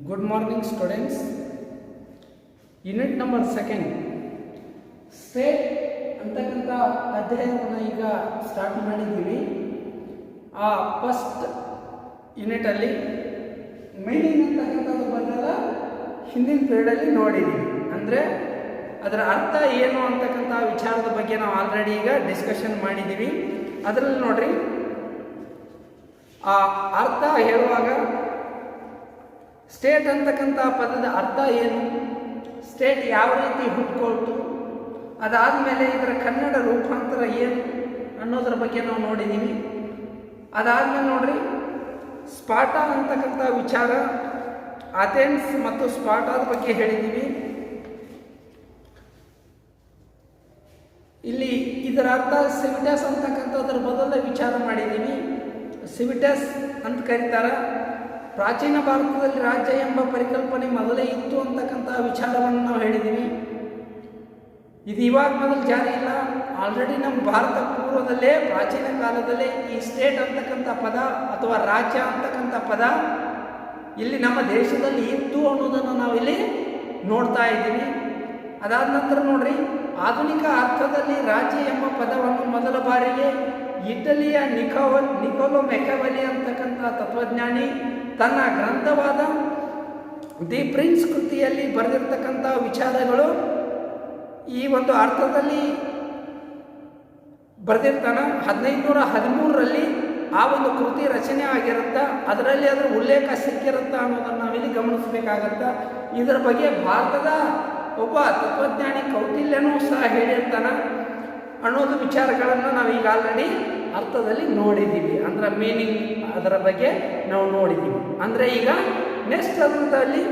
Good morning students. Unit number 2 state ಅಂತಕ್ಕಂಥ ಅಧ್ಯಾಯವನ್ನು ಈಗ ಸ್ಟಾರ್ಟ್ ಮಾಡಿದ್ದೀವಿ. ಆ ಫಸ್ಟ್ ಯೂನಿಟಲ್ಲಿ ಮೀನಿಂಗ್ ಅಂತಕ್ಕಂಥದ್ದು ಬಂದಲ್ಲ ಹಿಂದಿನ ಪೀರಿಯಡಲ್ಲಿ ನೋಡಿದ್ದೀವಿ. ಅಂದರೆ ಅದರ ಅರ್ಥ ಏನು ಅಂತಕ್ಕಂಥ ವಿಚಾರದ ಬಗ್ಗೆ ನಾವು ಆಲ್ರೆಡಿ ಈಗ ಡಿಸ್ಕಷನ್ ಮಾಡಿದ್ದೀವಿ. ಅದರಲ್ಲಿ ನೋಡ್ರಿ, ಆ ಅರ್ಥ ಹೇಳುವಾಗ ಸ್ಟೇಟ್ ಅಂತಕ್ಕಂಥ ಪದದ ಅರ್ಥ ಏನು, ಸ್ಟೇಟ್ ಯಾವ ರೀತಿ ಹುಟ್ಕೊಳ್ತು, ಅದಾದಮೇಲೆ ಇದರ ಕನ್ನಡ ರೂಪಾಂತರ ಏನು ಅನ್ನೋದ್ರ ಬಗ್ಗೆ ನಾವು ನೋಡಿದ್ದೀವಿ. ಅದಾದಮೇಲೆ ನೋಡ್ರಿ, ಸ್ಪಾಟ ಅಂತಕ್ಕಂಥ ವಿಚಾರ, ಅಥೆನ್ಸ್ ಮತ್ತು ಸ್ಪಾಟಾದ ಬಗ್ಗೆ ಹೇಳಿದ್ದೀವಿ. ಇಲ್ಲಿ ಇದರ ಅರ್ಥ ಸಿವಿಟಸ್ ಅಂತಕ್ಕಂಥದ್ರ ಬದಲ ವಿಚಾರ ಮಾಡಿದ್ದೀವಿ. ಸಿವಿಟಸ್ ಅಂತ ಕರೀತಾರೆ. ಪ್ರಾಚೀನ ಭಾರತದಲ್ಲಿ ರಾಜ್ಯ ಎಂಬ ಪರಿಕಲ್ಪನೆ ಮೊದಲೇ ಇತ್ತು ಅಂತಕ್ಕಂಥ ವಿಚಾರವನ್ನು ನಾವು ಹೇಳಿದ್ದೀವಿ. ಇದು ಇವಾಗ ಮೊದಲು ಜಾರಿ ಇಲ್ಲ, ಆಲ್ರೆಡಿ ನಮ್ಮ ಭಾರತ ಪೂರ್ವದಲ್ಲೇ ಪ್ರಾಚೀನ ಕಾಲದಲ್ಲೇ ಈ ಸ್ಟೇಟ್ ಅಂತಕ್ಕಂಥ ಪದ ಅಥವಾ ರಾಜ್ಯ ಅಂತಕ್ಕಂಥ ಪದ ಇಲ್ಲಿ ನಮ್ಮ ದೇಶದಲ್ಲಿ ಇತ್ತು ಅನ್ನೋದನ್ನು ನಾವಿಲ್ಲಿ ನೋಡ್ತಾ ಇದ್ದೀವಿ. ಅದಾದ ನಂತರ ನೋಡ್ರಿ, ಆಧುನಿಕ ಅರ್ಥದಲ್ಲಿ ರಾಜ್ಯ ಎಂಬ ಪದವನ್ನು ಮೊದಲ ಬಾರಿಗೆ ಇಟಲಿಯ ನಿಕೋಲೋ ಮೆಕಾವೆಲಿ ಅಂತಕ್ಕಂಥ ತತ್ವಜ್ಞಾನಿ ತನ್ನ ಗ್ರಂಥವಾದ ದಿ ಪ್ರಿನ್ಸ್ ಕೃತಿಯಲ್ಲಿ ಬರೆದಿರ್ತಕ್ಕಂಥ ವಿಚಾರಗಳು ಈ ಒಂದು ಅರ್ಥದಲ್ಲಿ ಬರೆದಿರ್ತಾನೆ. 1513ರಲ್ಲಿ ಆ ಒಂದು ಕೃತಿ ರಚನೆ ಆಗಿರುತ್ತಾ, ಅದರಲ್ಲಿ ಅದರ ಉಲ್ಲೇಖ ಸಿಕ್ಕಿರುತ್ತಾ ಅನ್ನೋದನ್ನು ನಾವಿಲ್ಲಿ ಗಮನಿಸಬೇಕಾಗತ್ತ. ಇದರ ಬಗ್ಗೆ ಭಾರತದ ಒಬ್ಬ ತತ್ವಜ್ಞಾನಿ ಕೌಟಿಲ್ಯನೂ ಸಹ ಹೇಳಿರ್ತಾನೆ ಅನ್ನೋದು ವಿಚಾರಗಳನ್ನು ನಾವೀಗ ಆಲ್ರೆಡಿ ಅರ್ಥದಲ್ಲಿ ನೋಡಿದ್ದೀವಿ. ಅಂದರೆ ಮೀನಿಂಗ್ ಅದರ ಬಗ್ಗೆ ನಾವು ನೋಡಿದ್ದೀವಿ. ಅಂದರೆ ಈಗ ನೆಕ್ಸ್ಟ್ ಹಂತದಲ್ಲಿ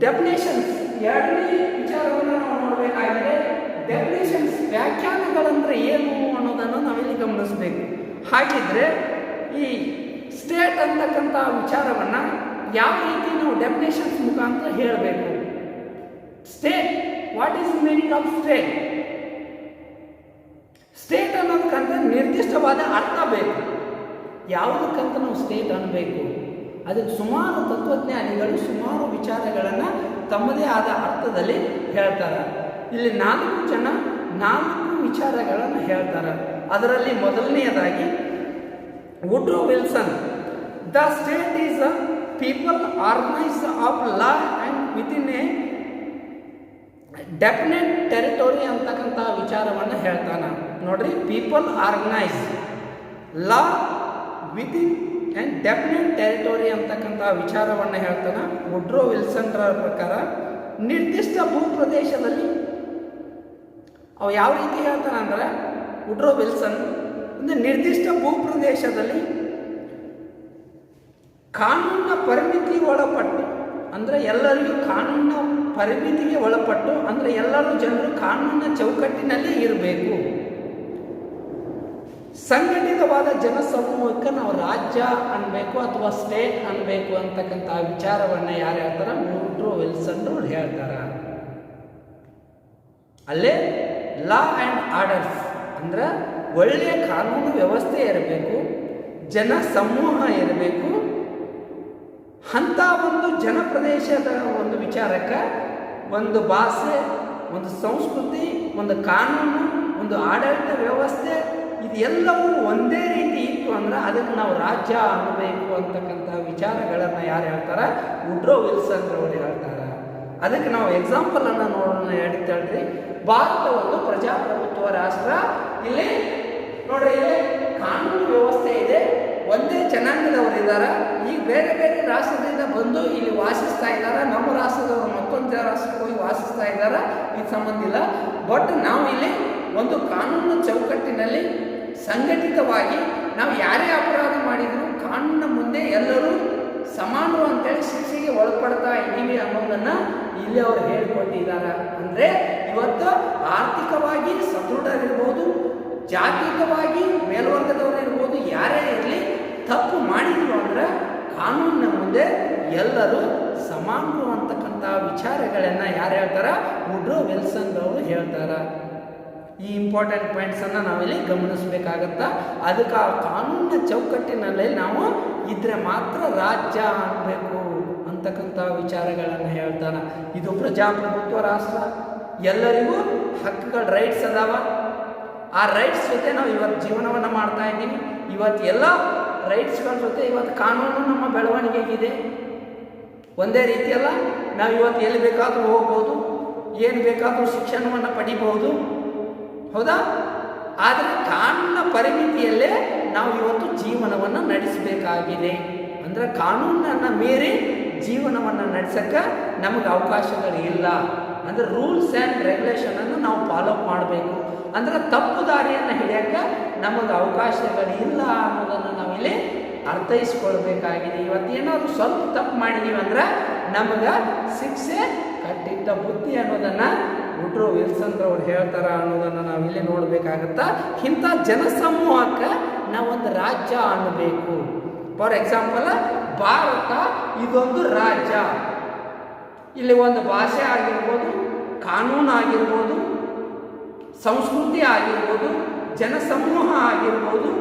ಡೆಫಿನೇಷನ್ಸ್, ಎರಡನೇ ವಿಚಾರವನ್ನು ನಾವು ನೋಡಬೇಕಾಗಿದೆ. ಡೆಫಿನೇಷನ್ಸ್, ವ್ಯಾಖ್ಯಾನಗಳಂದರೆ ಏನು ಅನ್ನೋದನ್ನು ನಾವಿಲ್ಲಿ ಗಮನಿಸಬೇಕು. ಹಾಗಿದ್ರೆ ಈ ಸ್ಟೇಟ್ ಅಂತಕ್ಕಂಥ ವಿಚಾರವನ್ನು ಯಾವ ರೀತಿ ನಾವು ಡೆಫಿನೇಷನ್ಸ್ ಮುಖಾಂತರ ಹೇಳಬೇಕು. State, what is meaning of state? State ಅನ್ನೋದಕ್ಕಂತ ನಿರ್ದಿಷ್ಟವಾದ ಅರ್ಥ ಬೇಕು. ಯಾವುದಕ್ಕಂತ ನಾವು ಸ್ಟೇಟ್ ಅನ್ನಬೇಕು, ಅದಕ್ಕೆ ಸುಮಾರು ತತ್ವಜ್ಞಾನಿಗಳು ಸುಮಾರು ವಿಚಾರಗಳನ್ನು ತಮ್ಮದೇ ಆದ ಅರ್ಥದಲ್ಲಿ ಹೇಳ್ತಾರೆ. ಇಲ್ಲಿ 4 ಜನ 4 ವಿಚಾರಗಳನ್ನು ಹೇಳ್ತಾರೆ. ಅದರಲ್ಲಿ ಮೊದಲನೆಯದಾಗಿ Woodrow Wilson, the state is a people organise of law and within a definite territory ಅಂತಕ್ಕಂಥ ವಿಚಾರವನ್ನು ಹೇಳ್ತಾನೆ. ನೋಡ್ರಿ, people organise law within and definite territory ಅಂತಕ್ಕಂಥ ವಿಚಾರವನ್ನು ಹೇಳ್ತಾನೆ. ವುಡ್ರೋ ವಿಲ್ಸನ್ರ ಪ್ರಕಾರ ನಿರ್ದಿಷ್ಟ ಭೂಪ್ರದೇಶದಲ್ಲಿ ಅವು ಯಾವ ರೀತಿ ಹೇಳ್ತಾನೆ ಅಂದರೆ, ವುಡ್ರೋ ವಿಲ್ಸನ್ ಅಂದರೆ ನಿರ್ದಿಷ್ಟ ಭೂಪ್ರದೇಶದಲ್ಲಿ ಕಾನೂನಿನ ಪರಿಮಿತಿ ಒಳಪಟ್ಟು, ಅಂದರೆ ಎಲ್ಲರಿಗೂ ಕಾನೂನಿನ ಪರಿಮಿತಿಗೆ ಒಳಪಟ್ಟು, ಅಂದರೆ ಎಲ್ಲರೂ ಜನರು ಕಾನೂನಿನ ಚೌಕಟ್ಟಿನಲ್ಲಿ ಇರಬೇಕು. ಸಂಘಟಿತವಾದ ಜನಸಮೂಹಕ್ಕೆ ನಾವು ರಾಜ್ಯ ಅನ್ನಬೇಕು ಅಥವಾ ಸ್ಟೇಟ್ ಅನ್ನಬೇಕು ಅಂತಕ್ಕಂಥ ವಿಚಾರವನ್ನು ಯಾರು ಹೇಳ್ತಾರೆ, ವುಡ್ರೋ ವಿಲ್ಸನ್ ಹೇಳ್ತಾರೆ. ಅಲ್ಲೇ ಲಾ ಆ್ಯಂಡ್ ಆರ್ಡರ್ಸ್ ಅಂದರೆ ಒಳ್ಳೆಯ ಕಾನೂನು ವ್ಯವಸ್ಥೆ ಇರಬೇಕು, ಜನ ಸಮೂಹ ಇರಬೇಕು. ಅಂಥ ಒಂದು ಜನಪ್ರದೇಶದ ಒಂದು ವಿಚಾರಕ್ಕೆ ಒಂದು ಭಾಷೆ, ಒಂದು ಸಂಸ್ಕೃತಿ, ಒಂದು ಕಾನೂನು, ಒಂದು ಆಡಳಿತ ವ್ಯವಸ್ಥೆ ಇದೆಲ್ಲವೂ ಒಂದೇ ರೀತಿ ಇತ್ತು ಅಂದರೆ ಅದಕ್ಕೆ ನಾವು ರಾಜ್ಯ ಅನ್ನಬೇಕು ಅಂತಕ್ಕಂಥ ವಿಚಾರಗಳನ್ನು ಯಾರು ಹೇಳ್ತಾರೆ, ವುಡ್ರೋ ವಿಲ್ಸನ್ ಅವರು ಹೇಳ್ತಾರೆ. ಅದಕ್ಕೆ ನಾವು ಎಕ್ಸಾಂಪಲನ್ನು ನೋಡೋಣ. ಹೇಳ್ರಿ, ಭಾರತ ಒಂದು ಪ್ರಜಾಪ್ರಭುತ್ವ ರಾಷ್ಟ್ರ. ಇಲ್ಲಿ ನೋಡ್ರಿ, ಇಲ್ಲಿ ಕಾನೂನು ವ್ಯವಸ್ಥೆ ಇದೆ, ಒಂದೇ ಜನಾಂಗದವರು ಇದ್ದಾರೆ. ಈಗ ಬೇರೆ ಬೇರೆ ರಾಷ್ಟ್ರದಿಂದ ಬಂದು ಇಲ್ಲಿ ವಾಸಿಸ್ತಾ ಇದ್ದಾರೆ. ನಮ್ಮ ರಾಷ್ಟ್ರದವರು ಮತ್ತೊಂದು ರಾಷ್ಟ್ರಕ್ಕೆ ಹೋಗಿ ವಾಸಿಸ್ತಾ ಇದ್ದಾರೆ, ಇದು ಸಂಬಂಧ ಇಲ್ಲ. ಬಟ್ ನಾವು ಇಲ್ಲಿ ಒಂದು ಕಾನೂನು ಚೌಕಟ್ಟಿನಲ್ಲಿ ಸಂಘಟಿತವಾಗಿ ನಾವು ಯಾರೇ ಅಪರಾಧ ಮಾಡಿದರೂ ಕಾನೂನಿನ ಮುಂದೆ ಎಲ್ಲರೂ ಸಮಾನರು ಅಂತೇಳಿ ಶಿಕ್ಷೆಗೆ ಒಳಪಡ್ತಾ ಇದ್ದೀವಿ ಅನ್ನೋದನ್ನು ಇಲ್ಲಿ ಅವರು ಹೇಳಿಕೊಟ್ಟಿದ್ದಾರೆ. ಅಂದರೆ ಇವತ್ತು ಆರ್ಥಿಕವಾಗಿ ಸದೃಢರಿರ್ಬೋದು, ಜಾಗತಿಕವಾಗಿ ಮೇಲ್ವರ್ಗದವರು ಇರ್ಬೋದು, ಯಾರೇ ಇರಲಿ ತಪ್ಪು ಮಾಡಿದ್ರು ಅಂದರೆ ಕಾನೂನಿನ ಮುಂದೆ ಎಲ್ಲರೂ ಸಮಾನರು ಅಂತಕ್ಕಂಥ ವಿಚಾರಗಳನ್ನು ಯಾರು ಹೇಳ್ತಾರೆ, ವುಡ್ರೋ ವಿಲ್ಸನ್ ಅವರು ಹೇಳ್ತಾರೆ. ಈ ಇಂಪಾರ್ಟೆಂಟ್ ಪಾಯಿಂಟ್ಸನ್ನು ನಾವಿಲ್ಲಿ ಗಮನಿಸಬೇಕಾಗತ್ತಾ. ಅದಕ್ಕೆ ಆ ಕಾನೂನಿನ ಚೌಕಟ್ಟಿನಲ್ಲಿ ನಾವು ಇದ್ರೆ ಮಾತ್ರ ರಾಜ್ಯ ಅನ್ನಬೇಕು ಅಂತ ಅಂತಕ್ಕಂಥ ವಿಚಾರಗಳನ್ನು ಹೇಳ್ತಾನೆ. ಇದು ಪ್ರಜಾಪ್ರಭುತ್ವ ರಾಷ್ಟ್ರ, ಎಲ್ಲರಿಗೂ ಹಕ್ಕುಗಳು, ರೈಟ್ಸ್ ಅದಾವ. ಆ ರೈಟ್ಸ್ ಜೊತೆ ನಾವು ಇವತ್ತು ಜೀವನವನ್ನು ಮಾಡ್ತಾ ಇದ್ದೀವಿ. ಇವತ್ತು ಎಲ್ಲ ರೈಟ್ಸ್ಗಳ ಜೊತೆ ಇವತ್ತು ಕಾನೂನು ನಮ್ಮ ಬೆಳವಣಿಗೆಗಿದೆ. ಒಂದೇ ರೀತಿಯಲ್ಲ, ನಾವು ಇವತ್ತು ಎಲ್ಲಿ ಬೇಕಾದರೂ ಹೋಗ್ಬೋದು, ಏನು ಬೇಕಾದರೂ ಶಿಕ್ಷಣವನ್ನು ಪಡಿಬಹುದು, ಹೌದಾ? ಆದರೆ ಕಾನೂನಿನ ಪರಿಮಿತಿಯಲ್ಲೇ ನಾವು ಇವತ್ತು ಜೀವನವನ್ನು ನಡೆಸಬೇಕಾಗಿದೆ. ಅಂದರೆ ಕಾನೂನನ್ನು ಮೀರಿ ಜೀವನವನ್ನು ನಡೆಸೋಕ್ಕೆ ನಮಗೆ ಅವಕಾಶಗಳು ಇಲ್ಲ. ಅಂದರೆ ರೂಲ್ಸ್ ಆ್ಯಂಡ್ ರೆಗ್ಯುಲೇಷನನ್ನು ನಾವು ಫಾಲೋ ಮಾಡಬೇಕು. ಅಂದರೆ ತಪ್ಪು ದಾರಿಯನ್ನು ಹಿಡಿಯೋಕ್ಕೆ ನಮಗೆ ಅವಕಾಶಗಳಿಲ್ಲ ಅನ್ನೋದನ್ನು ನಾವಿಲ್ಲಿ ಅರ್ಥೈಸ್ಕೊಳ್ಬೇಕಾಗಿದೆ. ಇವತ್ತೇನಾದರೂ ಸ್ವಲ್ಪ ತಪ್ಪು ಮಾಡಿದ್ದೀವಿ ಅಂದರೆ ನಮಗೆ ಶಿಕ್ಷೆ ಕಟ್ಟಿಟ್ಟ ಬುದ್ಧಿ ಅನ್ನೋದನ್ನು ವುಡ್ರೋ ವಿಲ್ಸನ್ ರವರು ಹೇಳ್ತಾರ ಅನ್ನೋದನ್ನು ನಾವಿಲ್ಲಿ ನೋಡಬೇಕಾಗತ್ತಾ. ಇಂಥ ಜನಸಮೂಹಕ್ಕೆ ನಾವೊಂದು ರಾಜ್ಯ ಅನ್ನಬೇಕು. ಫಾರ್ ಎಕ್ಸಾಂಪಲ್, ಭಾರತ ಇದೊಂದು ರಾಜ್ಯ. ಇಲ್ಲಿ ಒಂದು ಭಾಷೆ ಆಗಿರ್ಬೋದು, ಕಾನೂನು ಆಗಿರ್ಬೋದು, ಸಂಸ್ಕೃತಿ ಆಗಿರ್ಬೋದು, ಜನಸಮೂಹ ಆಗಿರ್ಬೋದು,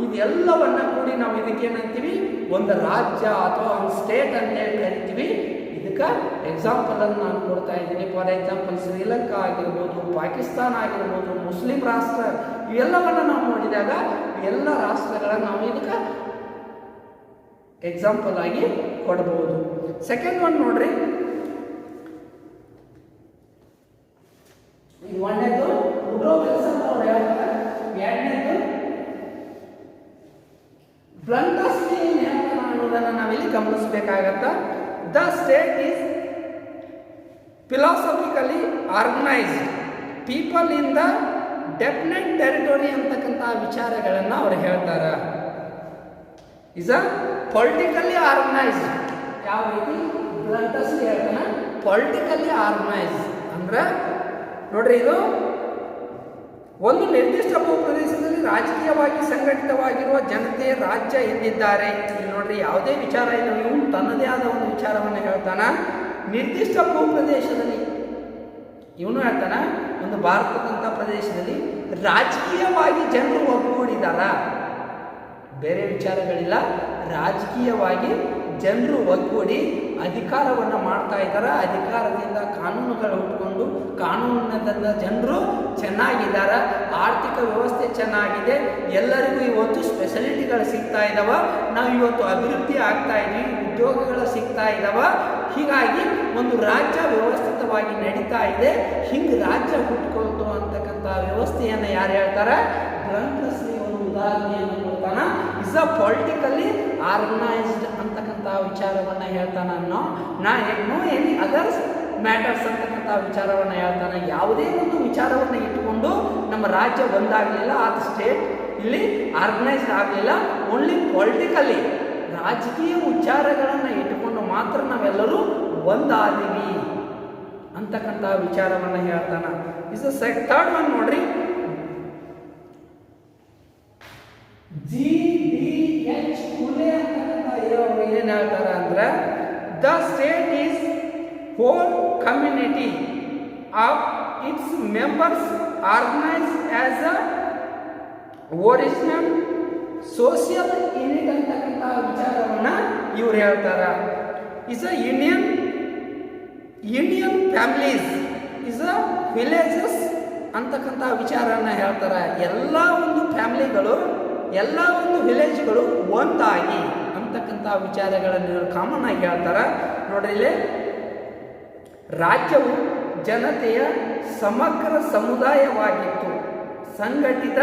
ಇದೆಲ್ಲವನ್ನು ಕೂಡಿ ನಾವು ಇದಕ್ಕೇನಂತೀವಿ, ಒಂದು ರಾಜ್ಯ ಅಥವಾ ಒಂದು ಸ್ಟೇಟ್ ಅಂತೇಳಿ ಕರಿತೀವಿ. ಇದಕ್ಕೆ ಎಕ್ಸಾಂಪಲನ್ನು ನಾನು ಕೊಡ್ತಾ ಇದ್ದೀನಿ. ಫಾರ್ ಎಕ್ಸಾಂಪಲ್, ಶ್ರೀಲಂಕಾ ಆಗಿರ್ಬೋದು, ಪಾಕಿಸ್ತಾನ ಆಗಿರ್ಬೋದು, ಮುಸ್ಲಿಂ ರಾಷ್ಟ್ರ, ಇವೆಲ್ಲವನ್ನು ನಾವು ನೋಡಿದಾಗ ಎಲ್ಲ ರಾಷ್ಟ್ರಗಳನ್ನು ನಾವು ಇದಕ್ಕೆ ಎಕ್ಸಾಂಪಲ್ ಆಗಿ ಕೊಡ್ಬೋದು. ಸೆಕೆಂಡ್ ಒನ್ ನೋಡ್ರಿ, ಇದು ಒಂದನೇದು ವುಡ್ರೋ ವಿಲ್ಸನ್ ಅವರು ಹೇಳ್ತಾರೆ. ಎರಡನೇದು ಬ್ಲಂಟಸ್ಲಿ ಏನು ಹೇಳ್ತಾನೆ ಅನ್ನೋದನ್ನು ನಾವಿಲ್ಲಿ ಗಮನಿಸಬೇಕಾಗತ್ತ. The state is philosophically organised people in the definite territory ಅಂತಕ್ಕಂಥ ವಿಚಾರಗಳನ್ನು ಅವರು ಹೇಳ್ತಾರೆ. Is a politically organised. ಯಾವ ರೀತಿ ಬ್ಲಂಟಸ್ಲಿ ಹೇಳ್ತಾನೆ, ಪೊಲಿಟಿಕಲಿ ಆರ್ಗನೈಸ್ಡ್ ಅಂದ್ರೆ ನೋಡ್ರಿ, ಇದು ಒಂದು ನಿರ್ದಿಷ್ಟ ಭೂಪ್ರದೇಶದಲ್ಲಿ ರಾಜಕೀಯವಾಗಿ ಸಂಘಟಿತವಾಗಿರುವ ಜನತೆ ರಾಜ್ಯ ಎಂದಿದ್ದಾರೆ. ಇಲ್ಲಿ ನೋಡ್ರಿ, ಯಾವುದೇ ವಿಚಾರ ಇಲ್ಲ, ಇವನು ತನ್ನದೇ ಆದ ಒಂದು ವಿಚಾರವನ್ನು ಹೇಳ್ತಾನ. ನಿರ್ದಿಷ್ಟ ಭೂಪ್ರದೇಶದಲ್ಲಿ ಇವನು ಹೇಳ್ತಾನ, ಒಂದು ಭಾರತದಂಥ ಪ್ರದೇಶದಲ್ಲಿ ರಾಜಕೀಯವಾಗಿ ಜನರು ಒಗ್ಗೂಡಿದಾರ, ಬೇರೆ ವಿಚಾರಗಳಿಲ್ಲ, ರಾಜಕೀಯವಾಗಿ ಜನರು ಒಗ್ಗೂಡಿ ಅಧಿಕಾರವನ್ನು ಮಾಡ್ತಾ ಇದ್ದಾರೆ. ಅಧಿಕಾರದಿಂದ ಕಾನೂನುಗಳು ಹುಟ್ಕೊಂಡು ಕಾನೂನಿನಿಂದ ಜನರು ಚೆನ್ನಾಗಿದ್ದಾರೆ, ಆರ್ಥಿಕ ವ್ಯವಸ್ಥೆ ಚೆನ್ನಾಗಿದೆ, ಎಲ್ಲರಿಗೂ ಇವತ್ತು ಸ್ಪೆಷಲಿಟಿಗಳು ಸಿಗ್ತಾ ಇದ್ದಾವ, ನಾವು ಇವತ್ತು ಅಭಿವೃದ್ಧಿ ಆಗ್ತಾ ಇದ್ವಿ, ಉದ್ಯೋಗಗಳು ಸಿಗ್ತಾ ಇದ್ದಾವ. ಹೀಗಾಗಿ ಒಂದು ರಾಜ್ಯ ವ್ಯವಸ್ಥಿತವಾಗಿ ನಡೀತಾ ಇದೆ. ಹಿಂಗೆ ರಾಜ್ಯ ಹುಟ್ಕೊಳ್ತು ಅಂತಕ್ಕಂಥ ವ್ಯವಸ್ಥೆಯನ್ನು ಯಾರು ಹೇಳ್ತಾರೆ, ಬ್ಲಂಟಸ್ಲಿ ಒಂದು ಉದಾಹರಣೆಯನ್ನು ಕೊಡ್ತಾನ. ಇಸ್ ಅ ಪೊಲಿಟಿಕಲಿ ಆರ್ಗನೈಸ್ಡ್ ಅಂತಕ್ಕಂಥ ವಿಚಾರವನ್ನು ಹೇಳ್ತಾನ. ನೋ ಎನಿ ಅದರ್ಸ್ ಮ್ಯಾಟರ್ಸ್ ಅಂತಕ್ಕಂಥ ವಿಚಾರವನ್ನು ಹೇಳ್ತಾನೆ. ಯಾವುದೇ ಒಂದು ವಿಚಾರವನ್ನು ಇಟ್ಟುಕೊಂಡು ನಮ್ಮ ರಾಜ್ಯ ಒಂದಾಗಲಿಲ್ಲ, ಆ ಸ್ಟೇಟ್ ಇಲ್ಲಿ ಆರ್ಗನೈಸ್ಡ್ ಆಗಲಿಲ್ಲ. ಓನ್ಲಿ ಪೊಲಿಟಿಕಲಿ ರಾಜಕೀಯ ವಿಚಾರಗಳನ್ನು ಇಟ್ಟುಕೊಂಡು ಮಾತ್ರ ನಾವೆಲ್ಲರೂ ಒಂದಾದೀವಿ ಅಂತಕ್ಕಂಥ ವಿಚಾರವನ್ನು ಹೇಳ್ತಾನ. ಇಸ್ ಥರ್ಡ್ ಒನ್ ನೋಡ್ರಿ, GDH ಕುಲೆ ಅಂತಕ್ಕಂಥ ಇರೋರು ಏನು ಹೇಳ್ತಾರ ಅಂದ್ರೆ, the state is whole community of its members organized as a original social unit ಅಂತಕ್ಕಂಥ ವಿಚಾರವನ್ನು ಇವ್ರು ಹೇಳ್ತಾರ. Is a Indian families is a villages ಅಂತಕ್ಕಂಥ ವಿಚಾರನ ಹೇಳ್ತಾರ. ಎಲ್ಲ ಒಂದು ಫ್ಯಾಮಿಲಿಗಳು, ಎಲ್ಲ ಒಂದು ವಿಲೇಜ್ಗಳು ಒಂದಾಗಿ ಅಂತಕ್ಕಂಥ ವಿಚಾರಗಳನ್ನು ಇವರು ಕಾಮನ್ ಆಗಿ ಹೇಳ್ತಾರ. ನೋಡ್ರಿ, ಇಲ್ಲಿ ರಾಜ್ಯವು ಜನತೆಯ ಸಮಗ್ರ ಸಮುದಾಯವಾಗಿತ್ತು, ಸಂಘಟಿತ